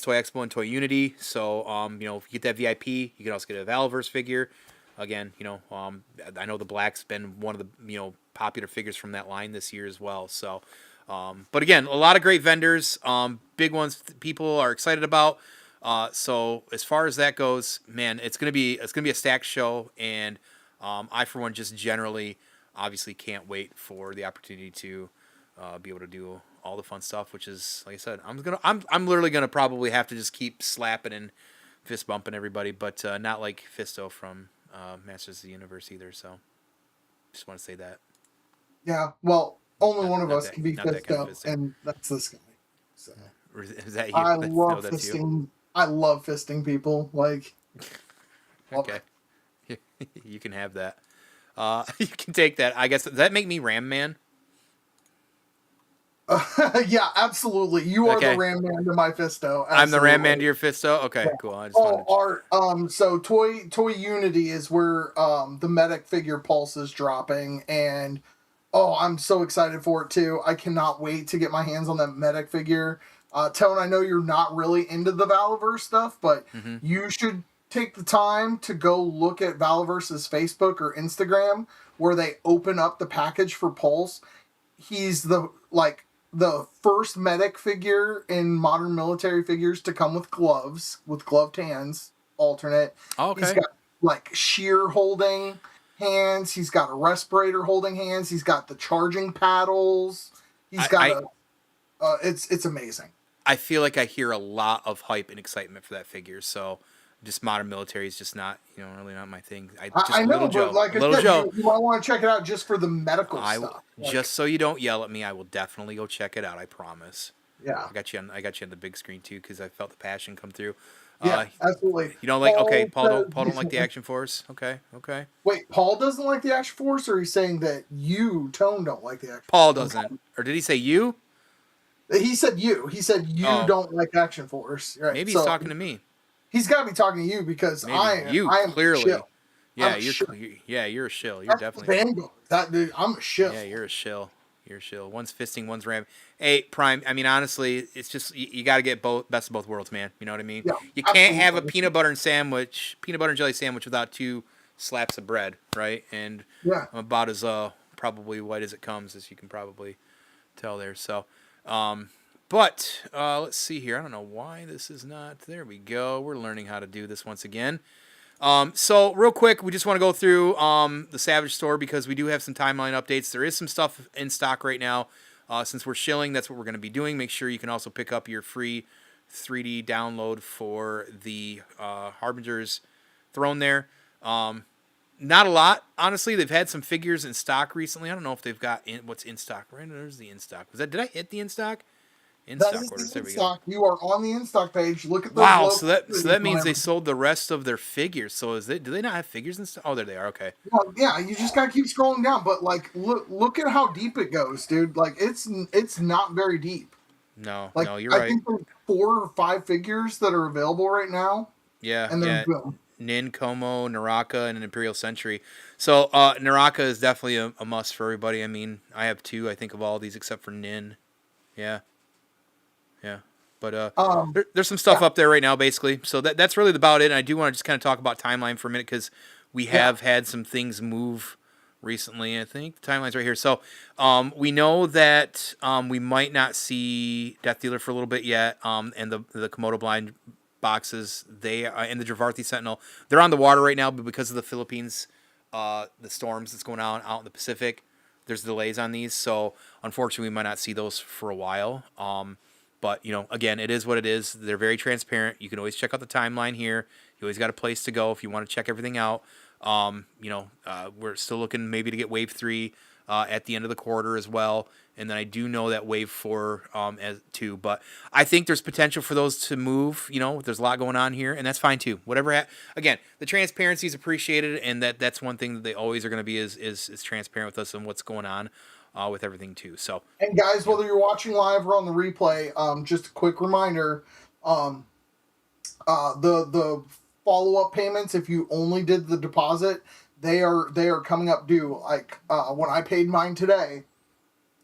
Toy Expo and Toy Unity. So, if you get that VIP, you can also get a Valaverse figure. Again, I know the Black's been one of the popular figures from that line this year as well. So, but again, a lot of great vendors, big ones people are excited about. So as far as that goes, man, it's gonna be a stacked show, and I for one just generally obviously can't wait for the opportunity to be able to do all the fun stuff, which is, like I said, I'm literally gonna probably have to just keep slapping and fist bumping everybody, but not like Fisto from Masters of the Universe either. So just want to say that. Yeah, well, only one of us that, can be Fisto, and that's this guy. So is that you? I love fisting. I love fisting people. Like, okay, you can have that. You can take that. I guess, does that make me Ram Man? Yeah, absolutely. You are the Ram Man to my Fisto. Absolutely. I'm the Ram Man to your Fisto. Okay, yeah. Cool. I just so Toy Unity is where the medic figure Pulse is dropping, and I'm so excited for it too. I cannot wait to get my hands on that medic figure. Tone, I know you're not really into the Valaverse stuff, but you should take the time to go look at Valaverse's Facebook or Instagram where they open up the package for Pulse. He's the first medic figure in modern military figures to come with gloves, with gloved hands, alternate. Oh, okay. He's got shear holding hands. He's got a respirator holding hands. He's got the charging paddles. He's got it's amazing. I feel like I hear a lot of hype and excitement for that figure. So just modern military is just not, really not my thing. I know, but like I said, you might want to check it out just for the medical stuff. Just so you don't yell at me, I will definitely go check it out. I promise. Yeah. I got you on the big screen too because I felt the passion come through. Yeah, absolutely. You don't like okay, Paul Paul don't like the Action Force. Okay. Wait, Paul doesn't like the Action Force, or he's saying that you, Tone, don't like the Action Paul Force? doesn't, or did he say you? He said you. He said you Oh, don't like Action Force, right? maybe he's So talking to me. he's got to be talking to you because Maybe you I am clearly. chill. Yeah, I'm a shill. you're a shill. You're That's definitely. Vanguard. That dude, I'm a shill. Yeah, you're a shill. You're a shill. One's fisting, one's ram. Hey, Prime. I mean, honestly, it's just you got to get both best of both worlds, man. You know what I mean? Yeah, You can't have a absolutely. peanut butter and jelly sandwich without two slaps of bread, right? And Yeah. I'm about as probably white as it comes, as you can probably tell there. So, but let's see here. I don't know why this is not. There we go. We're learning how to do this once again. So real quick, we just want to go through the Savage store because we do have some timeline updates. There is some stuff in stock right now. Since we're shilling, that's what we're going to be doing. Make sure you can also pick up your free 3D download for the Harbinger's Throne there. Not a lot, honestly. They've had some figures in stock recently. I don't know if they've got what's in stock. Right there's the in stock. Did I hit the in stock? In That stock is orders. the There in we go. stock. You are on the in stock page. Look at those Wow, logos. so that means they sold the rest of their figures. So do they not have figures in stock? Oh, there they are. Okay. Well, yeah, you just gotta keep scrolling down. But like, look at how deep it goes, dude. Like, it's not very deep. No, Like, you're I right. think there's 4 or 5 figures that are available right now. Yeah, And then boom. Nin, Como, Naraka, and an Imperial Century. So Naraka is definitely a must for everybody. I mean, I have 2, I think, of all these except for Nin. Yeah. But there's some stuff up there right now, basically. So that's really about it. And I do want to just kind of talk about timeline for a minute because we have had some things move recently. I think the timeline's right here. So we know that we might not see Death Dealer for a little bit yet. And the Komodo blind boxes, they and the Dravarthi Sentinel, they're on the water right now, but because of the Philippines, the storms that's going on out in the Pacific, there's delays on these. So unfortunately, we might not see those for a while. But, again, it is what it is. They're very transparent. You can always check out the timeline here. You always got a place to go if you want to check everything out. We're still looking maybe to get Wave 3 at the end of the quarter as well. And then I do know that Wave 4 as too. But I think there's potential for those to move. There's a lot going on here, and that's fine too. Whatever. Again, the transparency is appreciated, and that's one thing that they always are going to be is transparent with us and what's going on. With everything too. So, And guys, whether you're watching live or on the replay, just a quick reminder: the follow up payments, if you only did the deposit, they are coming up due. Like when I paid mine today,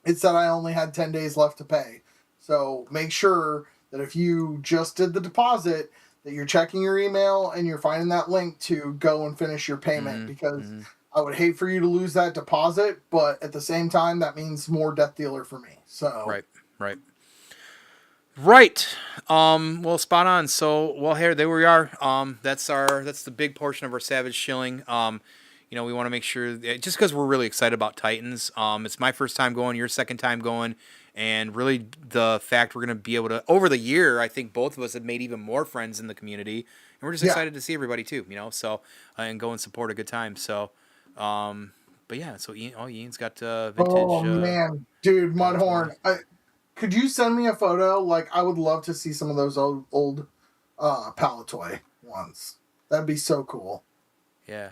it said I only had 10 days left to pay. So make sure that if you just did the deposit, that you're checking your email and you're finding that link to go and finish your payment because. I would hate for you to lose that deposit, but at the same time, that means more Death Dealer for me. So right. Well, spot on. So, here, there we are. That's the big portion of our Savage shilling. We want to make sure just because we're really excited about Titans. It's my first time going, your second time going, and really the fact we're going to be able to over the year. I think both of us have made even more friends in the community, and we're just excited to see everybody too. So and go and support a good time. So. But yeah, so Ian's got vintage. Oh man, dude, Mudhorn. Could you send me a photo? Like, I would love to see some of those old Palatoy ones. That'd be so cool. Yeah,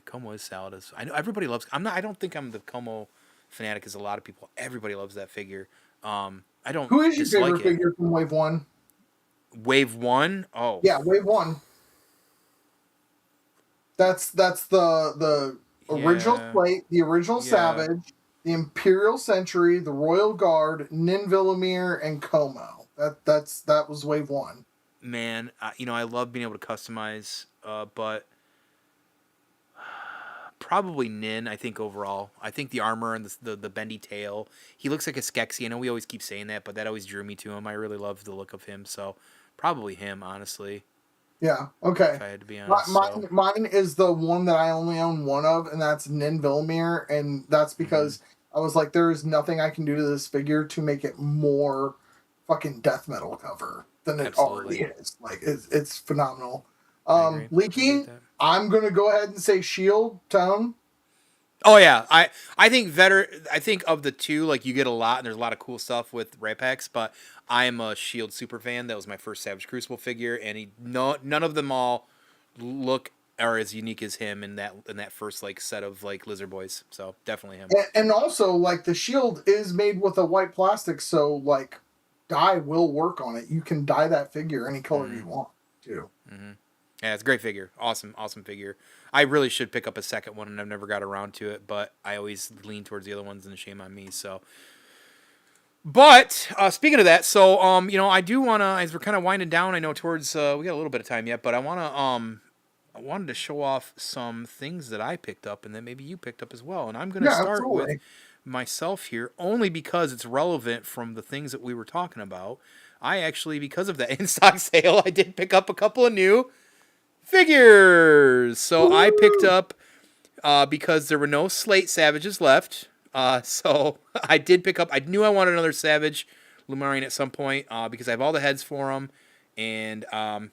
Como is solid. I know everybody loves. I don't think I'm the Como fanatic as a lot of people. Everybody loves that figure. I don't. Who is your favorite figure from Wave 1? Wave 1? Oh. Yeah, Wave 1. That's the original plate, the original Savage, the Imperial Century, the Royal Guard, Ninvillimir, and Como. That was Wave 1. Man, I love being able to customize, but probably Nin. I think overall, I think the armor and the bendy tail. He looks like a Skeksis. I know we always keep saying that, but that always drew me to him. I really love the look of him, so probably him, honestly. Yeah, okay. If I had to be honest. Mine is the one that I only own one of, and that's Ninvillimir, and that's because I was like, there is nothing I can do to this figure to make it more fucking death metal cover than it already is. Like, it's phenomenal. Leaking, I'm going to go ahead and say Shield, Tone. Oh yeah, I think I think of the two, like you get a lot, and there's a lot of cool stuff with Ray Packs, but I am a Shield super fan. That was my first Savage Crucible figure, and none of them all look are as unique as him in that first like set of like Lizard Boys. So definitely him. And also, like, the shield is made with a white plastic, so like dye will work on it. You can dye that figure any color you want to. Yeah, it's a great figure. Awesome figure. I really should pick up a second one, and I've never got around to it, but I always lean towards the other ones, and shame on me. So, but speaking of that, so I do want to, as we're kind of winding down, I know towards we got a little bit of time yet, but I wanted to show off some things that I picked up, and that maybe you picked up as well. And I'm going to start with myself here, only because it's relevant from the things that we were talking about. I actually, because of that in-stock sale, I did pick up a couple of new figures. So I picked up because there were no Slate Savages left. So I did pick up. I knew I wanted another Savage Lumarian at some point because I have all the heads for them, and I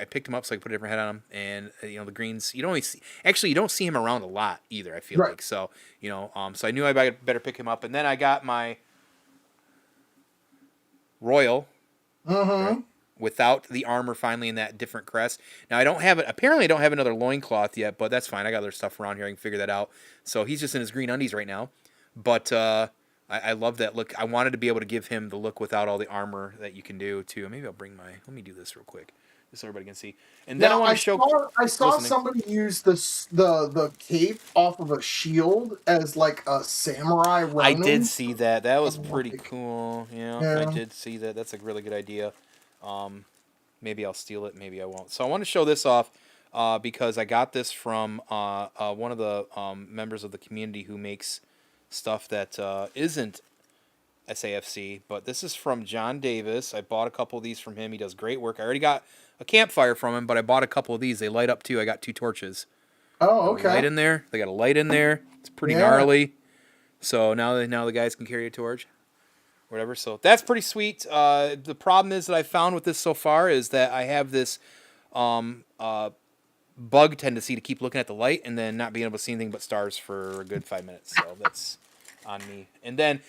picked them up so I could put a different head on them. And the greens you don't see him around a lot either. I feel like so so I knew I better pick him up, and then I got my Royal. Right? Without the armor finally in that different crest. Now I don't have it. Apparently I don't have another loincloth yet, but that's fine. I got other stuff around here. I can figure that out. So he's just in his green undies right now. But I love that look. I wanted to be able to give him the look without all the armor that you can do too. Maybe I'll bring let me do this real quick just so everybody can see. And then I want to show. I saw somebody use the cape off of a shield as like a samurai Ronin. I did see that. That was pretty cool. Yeah, I did see that. That's a really good idea. Maybe I'll steal it. Maybe I won't. So I want to show this off because I got this from one of the members of the community who makes stuff that isn't SAFC, but this is from John Davis. I bought a couple of these from him. He does great work. I already got a campfire from him, but I bought a couple of these. They light up too. I got 2 torches. Oh, okay. Light in there. They got a light in there. It's pretty gnarly. So now the guys can carry a torch. Whatever. So that's pretty sweet. The problem is that I found with this so far is that I have this bug tendency to keep looking at the light and then not being able to see anything but stars for a good 5 minutes. So that's on me. And then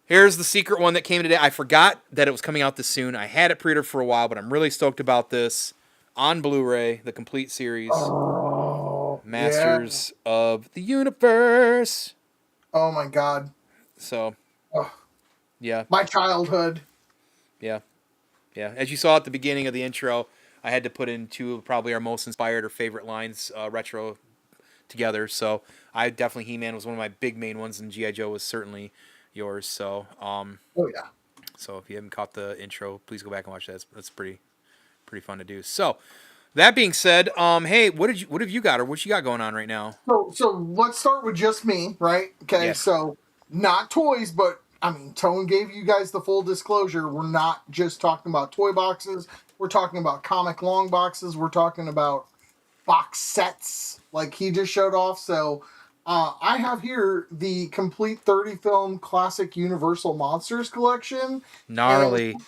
here's the secret one that came today. I forgot that it was coming out this soon. I had it pre-ordered for a while, but I'm really stoked about this. On Blu-ray, the complete series. Oh, Masters of the Universe. Oh my God. So, yeah. My childhood. Yeah. Yeah. As you saw at the beginning of the intro, I had to put in 2 of probably our most inspired or favorite lines retro together. So I definitely, He-Man was one of my big main ones, and G.I. Joe was certainly yours. So, oh yeah. So if you haven't caught the intro, please go back and watch that. That's pretty fun to do. So that being said, hey, what have you got, or what you got going on right now? So let's start with just me, right? Okay, so not toys, but I mean, Tone gave you guys the full disclosure. We're not just talking about toy boxes. We're talking about comic long boxes. We're talking about box sets, like he just showed off. So I have here the complete 30 film classic Universal Monsters collection. Gnarly. And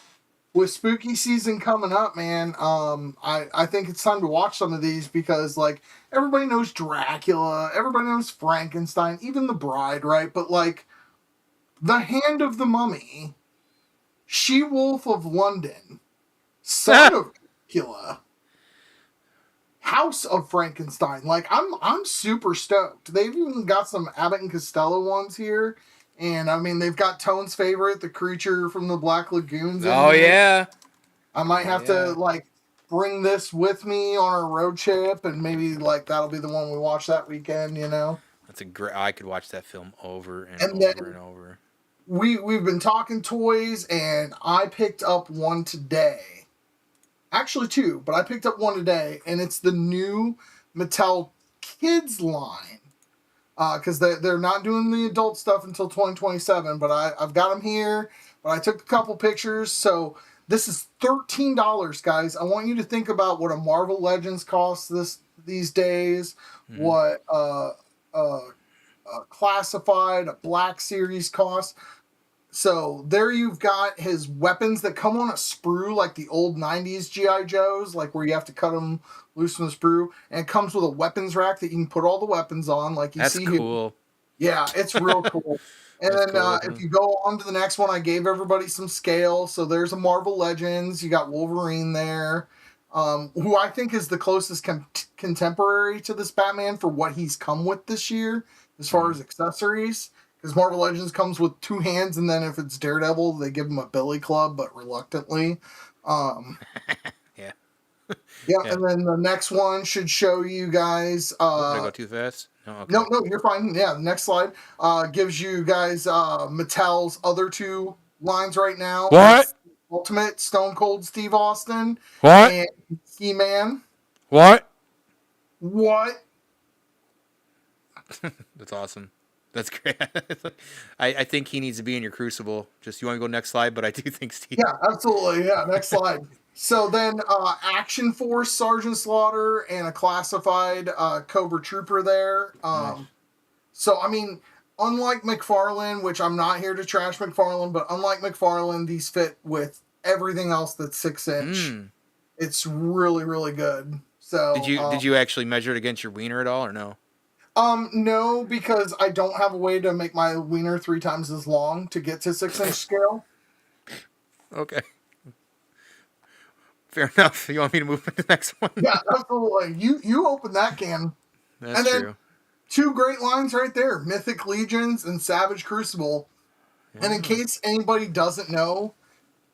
with spooky season coming up, man, I think it's time to watch some of these because, like, everybody knows Dracula, everybody knows Frankenstein, even the Bride, right? But, like, the Hand of the Mummy, She-Wolf of London, Son of Dracula, House of Frankenstein. Like, I'm super stoked. They've even got some Abbott and Costello ones here. And, I mean, they've got Tone's favorite, the creature from the Black Lagoons. Oh, yeah. I might have to, like, bring this with me on our road trip, and maybe, like, that'll be the one we watch that weekend, you know? That's a great... I could watch that film over and over and over. We've been talking toys, and I picked up one today. Actually, 2, but I picked up one today, and it's the new Mattel Kids line. Because they're not doing the adult stuff until 2027, but I've got them here. But I took a couple pictures, so this is $13, guys. I want you to think about what a Marvel Legends costs these days, what Classified, a Black Series costs. So there you've got his weapons that come on a sprue, like the old 90s G.I. Joes, like where you have to cut them loose from the sprue. And it comes with a weapons rack that you can put all the weapons on, like you see here. That's cool. Yeah, it's real cool. And That's then cool if looking. you go on to the next one, I gave everybody some scale. So there's a Marvel Legends. You got Wolverine there, who I think is the closest contemporary to this Batman for what he's come with this year as far as accessories. Because Marvel Legends comes with 2 hands, and then if it's Daredevil, they give him a billy club, but reluctantly. Um, Yeah. yeah, Yeah. and then the next one should show you guys. Oh, did I go too fast? No. Okay. No, you're fine. Yeah, next slide gives you guys Mattel's other 2 lines right now. What? It's Ultimate Stone Cold Steve Austin What? and He-Man. What? What? That's awesome. That's great. I think he needs to be in your Crucible. Just you want to go next slide, but I do think Steve. Yeah, absolutely. Yeah, next slide. So then Action Force Sergeant Slaughter and a classified Cobra Trooper there. Nice. So, I mean, unlike McFarlane, which I'm not here to trash McFarlane, but unlike McFarlane, these fit with everything else that's 6-inch. It's really, really good. So Did you actually measure it against your wiener at all, or no? No, because I don't have a way to make my wiener 3 times as long to get to 6-inch scale. Okay. Fair enough. You want me to move to the next one? Yeah, absolutely. You open that can. That's and then true. 2 great lines right there: Mythic Legions and Savage Crucible. And in case anybody doesn't know,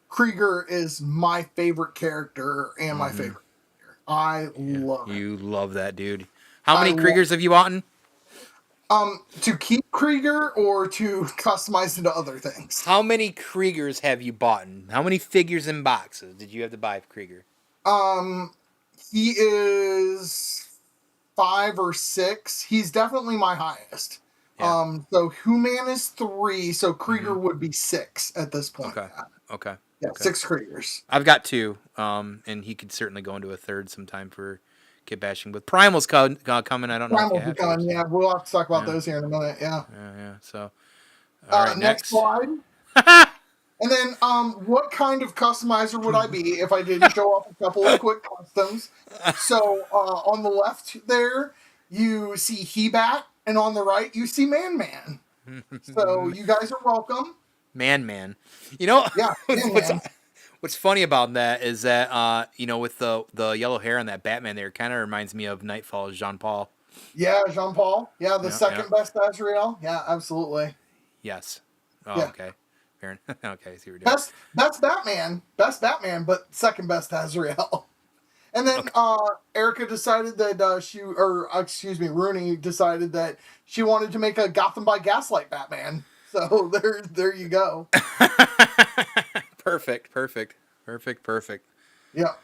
Krieger is my favorite character and my favorite character. I love it. You love that dude. How many Kriegers have you bought? To keep Krieger or to customize into other things? How many Kriegers have you bought? How many figures in boxes did you have to buy of Krieger? He is 5 or 6. He's definitely my highest. Yeah. So Human is 3, so Krieger would be 6 at this point. Okay. Yeah, Okay. 6 Kriegers. I've got 2, and he could certainly go into a third sometime for kit bashing. But Primal's coming. I don't know. Primal if you have Beacon, to. yeah, we'll have to talk about those here in a minute. Yeah. Yeah. So, all right, Next slide. And then, what kind of customizer would I be if I didn't show off a couple of quick customs? So, on the left there, you see He-Bat, and on the right, you see Man-Man. So, you guys are welcome. Man. You know, Yeah, Man-Man. what's funny about that is that, with the yellow hair on that Batman there, kind of reminds me of Nightfall's Jean Paul. Yeah, Jean-Paul. Yeah, the Yeah, second best Azrael. Yeah, absolutely. Yes. Oh, Yeah. okay. Fair enough. Okay, see what we're doing. Best Batman. Best Batman, but second best Azrael. And then Erica decided that Rooney decided that she wanted to make a Gotham by Gaslight Batman. So there you go. Perfect. Yeah.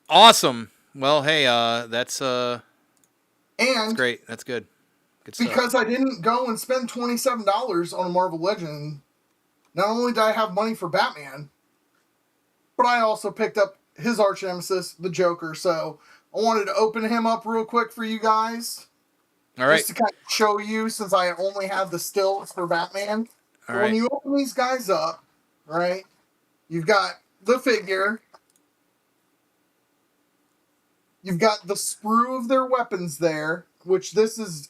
Awesome. Well, hey, that's And great. That's good. Good stuff. because I didn't go and spend $27 on a Marvel Legend, not only did I have money for Batman, but I also picked up his arch nemesis, the Joker. So I wanted to open him up real quick for you guys. All right. Just to kind of show you, since I only have the stills for Batman. All When right. you open these guys up, right, you've got the figure. You've got the sprue of their weapons there, which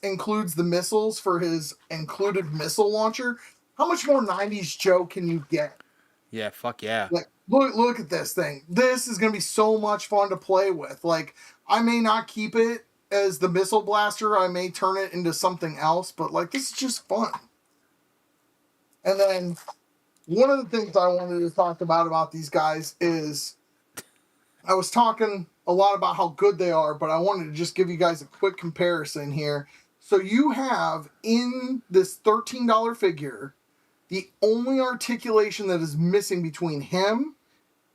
includes the missiles for his included missile launcher. How much more 90s Joe can you get? Yeah. Fuck yeah. Like, look at this thing. This is going to be so much fun to play with. Like, I may not keep it as the missile blaster. I may turn it into something else, but like, this is just fun. And then one of the things I wanted to talk about these guys is I was talking a lot about how good they are, but I wanted to just give you guys a quick comparison here. So you have in this $13 figure, the only articulation that is missing between him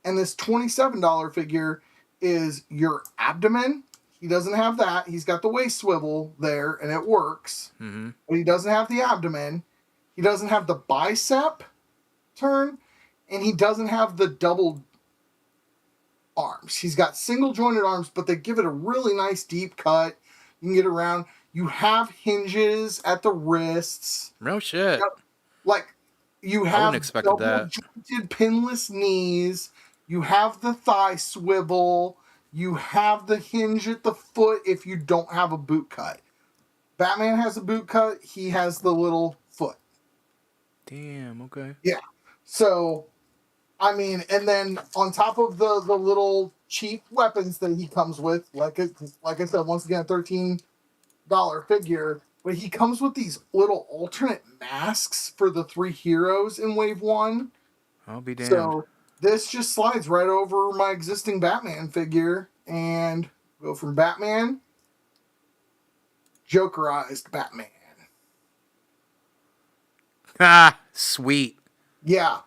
and this $27 figure is your abdomen. He doesn't have that. He's got the waist swivel there, and it works. Mm-hmm. But he doesn't have the abdomen. He doesn't have the bicep turn, and he doesn't have the double arms. He's got single jointed arms, but they give it a really nice deep cut. You can get around. You have hinges at the wrists. No shit. Like, you I have wouldn't expect double that. jointed pinless knees. You have the thigh swivel. You have the hinge at the foot if you don't have a boot cut. Batman has a boot cut. He has the little foot. Damn. Okay. Yeah. So, I mean, and then on top of the little cheap weapons that he comes with, like I said, once again, $13 figure, but he comes with these little alternate masks for the 3 heroes in Wave 1. I'll be damned. So this just slides right over my existing Batman figure and go from Batman, Jokerized Batman. Ah, sweet. Yeah.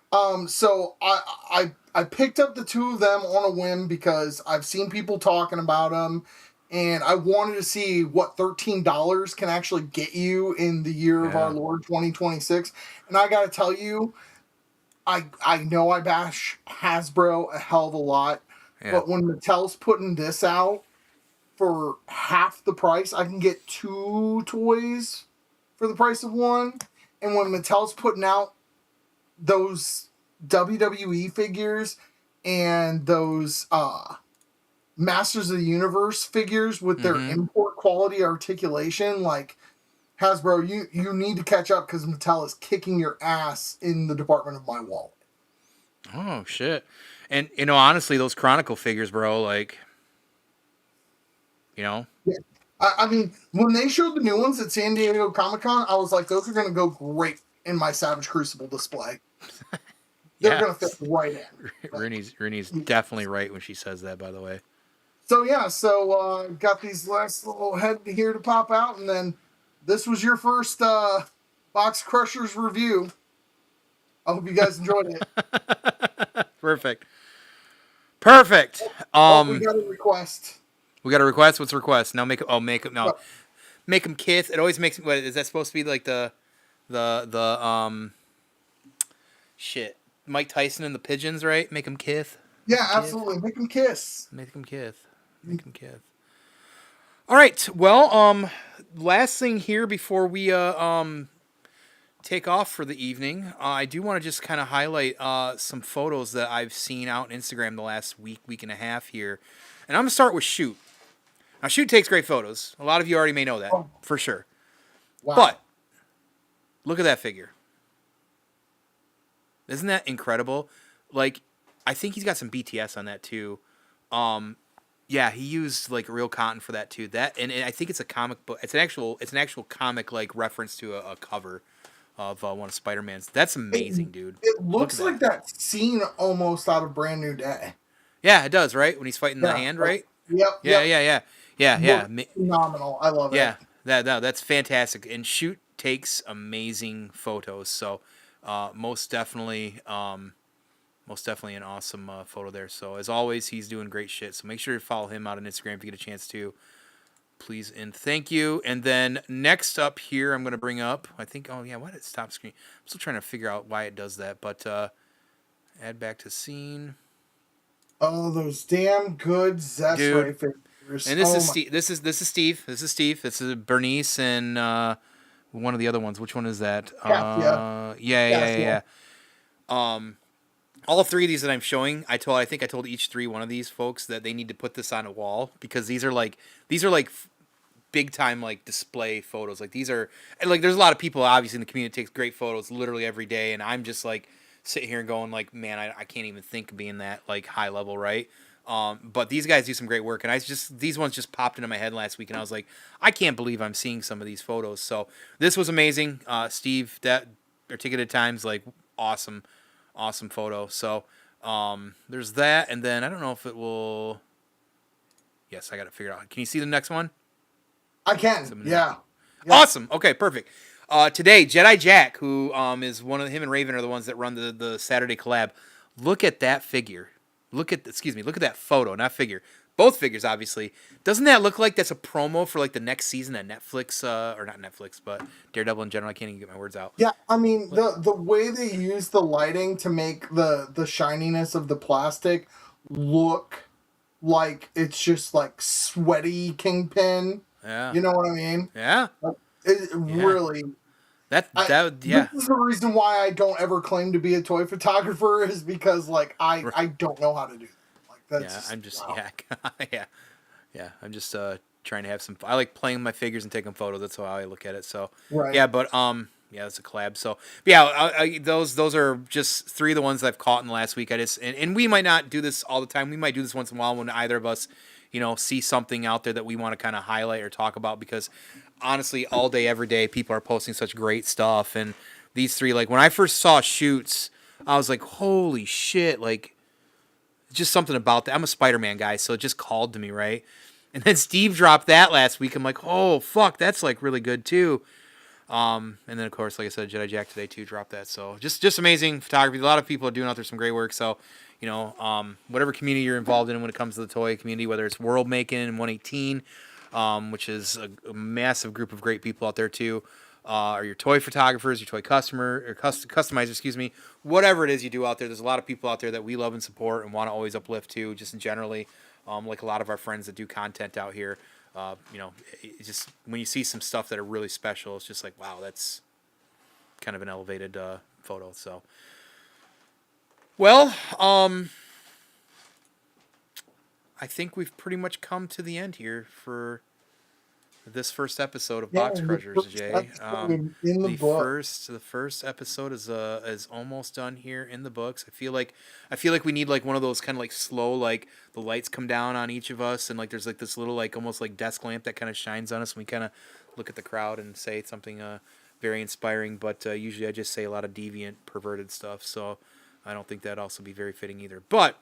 So I picked up the 2 of them on a whim because I've seen people talking about them, and I wanted to see what $13 can actually get you in the year of our Lord 2026. And I got to tell you, I know I bash Hasbro a hell of a lot, but when Mattel's putting this out for half the price, I can get 2 toys for the price of 1. And when Mattel's putting out those WWE figures and those Masters of the Universe figures with their import quality articulation, like, Hasbro, you need to catch up because Mattel is kicking your ass in the department of my wallet. Oh, shit. And, honestly, those Chronicle figures, bro, like, Yeah. I mean, when they showed the new ones at San Diego Comic-Con, I was like, those are going to go great in my Savage Crucible display. They're going to fit right in. Rooney's definitely right when she says that, by the way. So, yeah, got these last little head here to pop out, and then this was your first Box Crushers review. I hope you guys enjoyed it. Perfect. We got a request. We got a request. What's the request? Now make them kiss. It always makes me. What is that supposed to be like the shit? Mike Tyson and the pigeons, right? Make them kiss. Yeah, absolutely. Make them kiss. Make them kiss. Make them kiss. All right. Well, last thing here before we take off for the evening, I do want to just kind of highlight some photos that I've seen out on Instagram the last week and a half here, and I'm gonna start with Shoot. Now, Shoot takes great photos. A lot of you already may know that for sure. Wow. But look at that figure. Isn't that incredible? Like, I think he's got some BTS on that too. Yeah, he used like real cotton for that too. That and I think it's a comic book. It's an actual comic like reference to a cover of one of Spider-Man's. That's amazing, dude. It looks like that scene almost out of Brand New Day. Yeah, it does, right? When he's fighting the hand, right? Yep. Yeah. Phenomenal. I love it. Yeah, that's fantastic. And Shoot takes amazing photos. So, most definitely an awesome photo there. So as always, he's doing great shit. So make sure to follow him out on Instagram if you get a chance to. Please and thank you. And then next up here, I'm going to bring up, I think, why did it stop screen? I'm still trying to figure out why it does that. But add back to scene. Oh, those damn good Zestray figures. And this is Steve. This is Steve. This is Bernice and one of the other ones. Which one is that? Yeah. All 3 of these that I'm showing, I think I told each 3 one of these folks that they need to put this on a wall because these are like big time like display photos. Like these are like there's a lot of people obviously in the community that takes great photos literally every day, and I'm just like sitting here and going like, man, I can't even think of being that like high level, right? But these guys do some great work, and these ones just popped into my head last week, and I was like, I can't believe I'm seeing some of these photos. So this was amazing, Steve. That Articulated Times, like awesome photo. So there's that, and then I don't know if it will. Yes, I got it figured out. Can you see the next one? I can. Yeah. Awesome. Okay, perfect. Today, Jedi Jack, who is one of him and Raven are the ones that run the Saturday collab. Look at that figure. Look at that photo, not figure. Both figures, obviously. Doesn't that look like that's a promo for like the next season at Netflix, or not Netflix, but Daredevil in general? I can't even get my words out. Yeah, I mean the way they use the lighting to make the shininess of the plastic look like it's just like sweaty Kingpin. Yeah. You know what I mean? Yeah. Really. This is the reason why I don't ever claim to be a toy photographer is because like I don't know how to do that. Like that's I'm just wow. I'm just trying to have some. I like playing with my figures and taking photos. That's how I look at it. So Right. yeah, but yeah, it's a collab. So but yeah, those are just 3 of the ones that I've caught in the last week. And we might not do this all the time. We might do this once in a while when either of us, see something out there that we want to kind of highlight or talk about, because honestly, all day, every day, people are posting such great stuff. And these 3, like when I first saw Shoots, I was like, holy shit, like just something about that. I'm a Spider-Man guy, so it just called to me, right? And then Steve dropped that last week. I'm like, oh fuck, that's like really good too. And then of course, like I said, Jedi Jack today too dropped that. So just amazing photography. A lot of people are doing out there some great work. So whatever community you're involved in when it comes to the toy community, whether it's World Making and 118, which is a massive group of great people out there too, or your toy photographers, your toy customizers, excuse me, whatever it is you do out there. There's a lot of people out there that we love and support and want to always uplift too, just in generally, like a lot of our friends that do content out here. It's just when you see some stuff that are really special, it's just like, wow, that's kind of an elevated photo. So, well, I think we've pretty much come to the end here for this first episode of Box Crushers, Jay. In the book. The first episode is almost done here in the books. I feel like we need like one of those kind of like slow, like the lights come down on each of us, and like there's like this little like almost like desk lamp that kind of shines on us, and we kind of look at the crowd and say something very inspiring. But usually I just say a lot of deviant, perverted stuff, so I don't think that'd also be very fitting either. But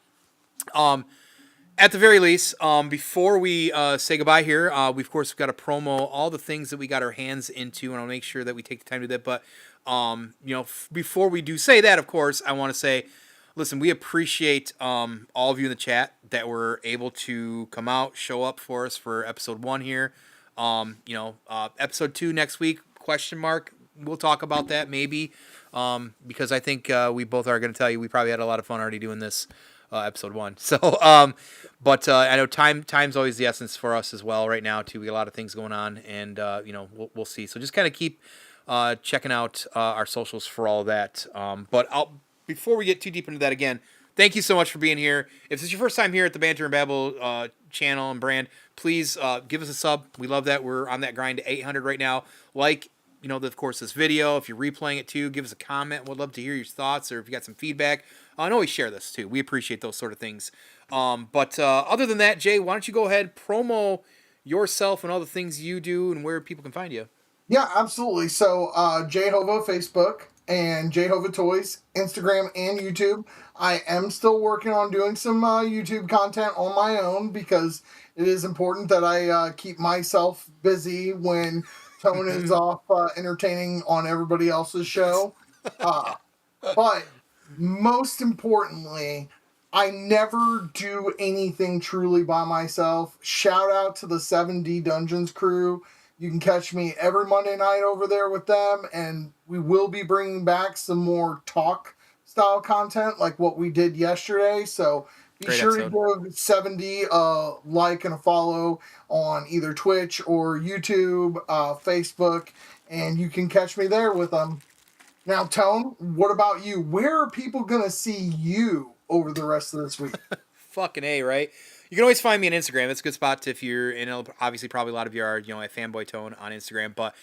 at the very least, before we say goodbye here, we of course got to promo all the things that we got our hands into, and I'll make sure that we take the time to do that. But before we do say that, of course, I want to say, listen, we appreciate all of you in the chat that were able to come out, show up for us for episode 1 here. Episode 2 next week? Question mark. We'll talk about that maybe, because I think we both are going to tell you we probably had a lot of fun already doing this. Episode 1. So, but I know time's always the essence for us as well right now too. We got a lot of things going on, and we'll see. So just kind of keep checking out our socials for all of that. But before we get too deep into that, again, thank you so much for being here. If this is your first time here at the Banter and Babble channel and brand, please give us a sub. We love that. We're on that grind to 800 right now. Of course, this video. If you're replaying it too, give us a comment. We'd love to hear your thoughts, or if you got some feedback. And always share this too. We appreciate those sort of things. But other than that, Jay, why don't you go ahead, promo yourself and all the things you do and where people can find you. Yeah, absolutely. So Jay Hova Facebook and Jay hova-toys Instagram and YouTube. I am still working on doing some YouTube content on my own, because it is important that I keep myself busy when Tone is off entertaining on everybody else's show. But most importantly, I never do anything truly by myself. Shout out to the 7D Dungeons crew. You can catch me every Monday night over there with them, and we will be bringing back some more talk style content like what we did yesterday. So be sure to give 7D a like and a follow on either Twitch or YouTube, Facebook, and you can catch me there with them. Now, Tone, what about you? Where are people going to see you over the rest of this week? Fucking A, right? You can always find me on Instagram. It's a good spot if you're in. Obviously, probably a lot of you are, at Fanboy Tone on Instagram. But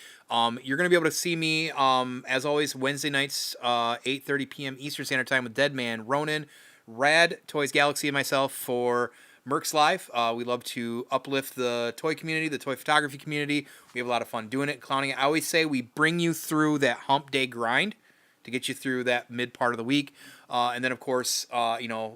you're going to be able to see me, as always, Wednesday nights, 8:30 p.m. Eastern Standard Time with Deadman, Ronan, Rad, Toys Galaxy, and myself for Mercs Live. We love to uplift the toy community, the toy photography community. We have a lot of fun doing it, clowning it. I always say we bring you through that hump day grind to get you through that mid part of the week. And then, of course,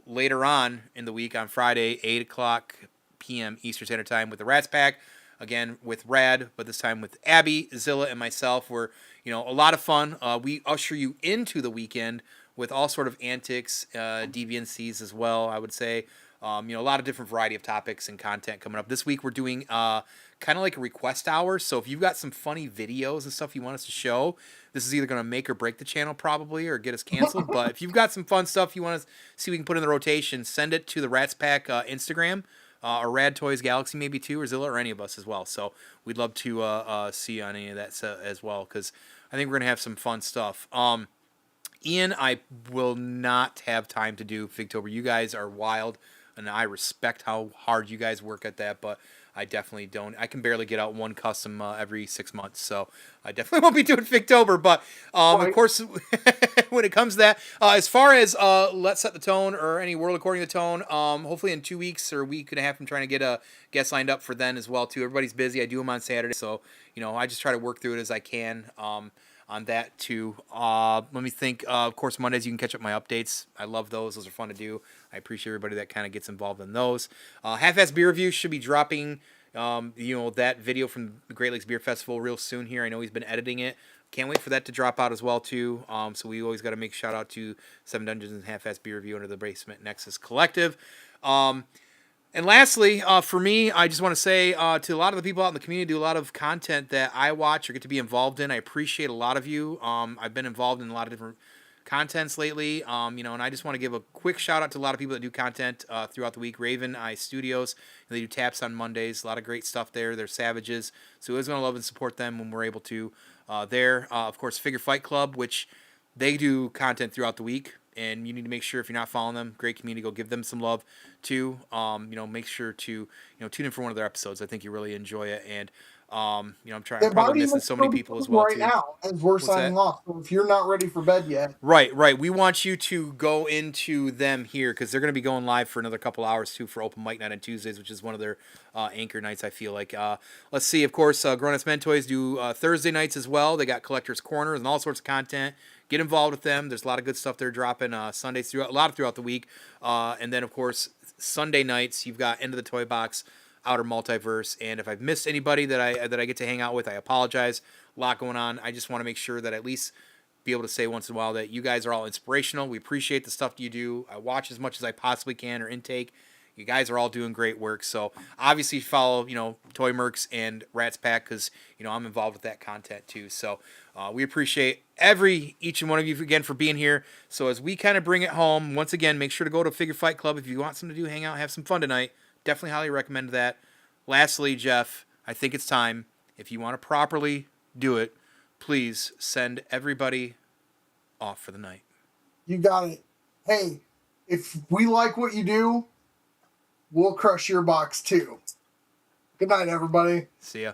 later on in the week on Friday, 8 o'clock p.m. Eastern Standard Time with the Rats Pack. Again, with Rad, but this time with Abby, Zilla, and myself. We're, a lot of fun. We usher you into the weekend with all sort of antics, deviancies as well, I would say. A lot of different variety of topics and content coming up. This week we're doing kind of like a request hour. So if you've got some funny videos and stuff you want us to show, this is either going to make or break the channel probably, or get us canceled. But if you've got some fun stuff you want to see we can put in the rotation, send it to the Rats Pack Instagram, or Rad Toys Galaxy maybe too, or Zilla, or any of us as well. So we'd love to see you on any of that as well, because I think we're going to have some fun stuff. Ian, I will not have time to do Figtober. You guys are wild and I respect how hard you guys work at that, but I definitely don't. I can barely get out one custom every 6 months, so I definitely won't be doing Fictober. But of course, when it comes to that, as far as Let's Set the Tone or any World According to the Tone, hopefully in 2 weeks or a week and a half, I'm trying to get a guest lined up for then as well too. Everybody's busy. I do them on Saturday, so I just try to work through it as I can. On that too. Let me think. Of course, Mondays you can catch up my updates. I love those. Those are fun to do. I appreciate everybody that kind of gets involved in those. Half-Ass Beer Review should be dropping, that video from the Great Lakes Beer Festival real soon here. I know he's been editing it. Can't wait for that to drop out as well too. So we always got to make shout out to Seven Dungeons and Half-Ass Beer Review under the Basement Nexus Collective. And lastly, for me, I just want to say to a lot of the people out in the community, do a lot of content that I watch or get to be involved in. I appreciate a lot of you. I've been involved in a lot of different contents lately, and I just want to give a quick shout out to a lot of people that do content throughout the week. Raven Eye Studios, they do taps on Mondays. A lot of great stuff there. They're savages. So always going to love and support them when we're able to there. Of course, Figure Fight Club, which they do content throughout the week. And you need to make sure if you're not following them, great community, go give them some love too. Make sure to tune in for one of their episodes. I think you really enjoy it, and I'm probably missing so many people as well right too. Now, as we're signing off, so if you're not ready for bed yet, right, we want you to go into them here because they're going to be going live for another couple hours too for open mic night on Tuesdays, which is one of their anchor nights. I feel like. Let's see, of course, Grown Ups Men Toys do Thursday nights as well. They got Collectors Corner and all sorts of content. Get involved with them. There's a lot of good stuff they're dropping Sundays throughout the week. And then, of course, Sunday nights, you've got End of the Toy Box, Outer Multiverse. And if I've missed anybody that I get to hang out with, I apologize. A lot going on. I just want to make sure that at least be able to say once in a while that you guys are all inspirational. We appreciate the stuff you do. I watch as much as I possibly can or intake. You guys are all doing great work. So obviously follow, Toy Mercs and Rats Pack because, I'm involved with that content too. So we appreciate each and one of you again for being here. So as we kind of bring it home, once again, make sure to go to Figure Fight Club. If you want something to do, hang out, have some fun tonight. Definitely highly recommend that. Lastly, Jeff, I think it's time. If you want to properly do it, please send everybody off for the night. You got it. Hey, if we like what you do, we'll crush your box too. Good night, everybody. See ya.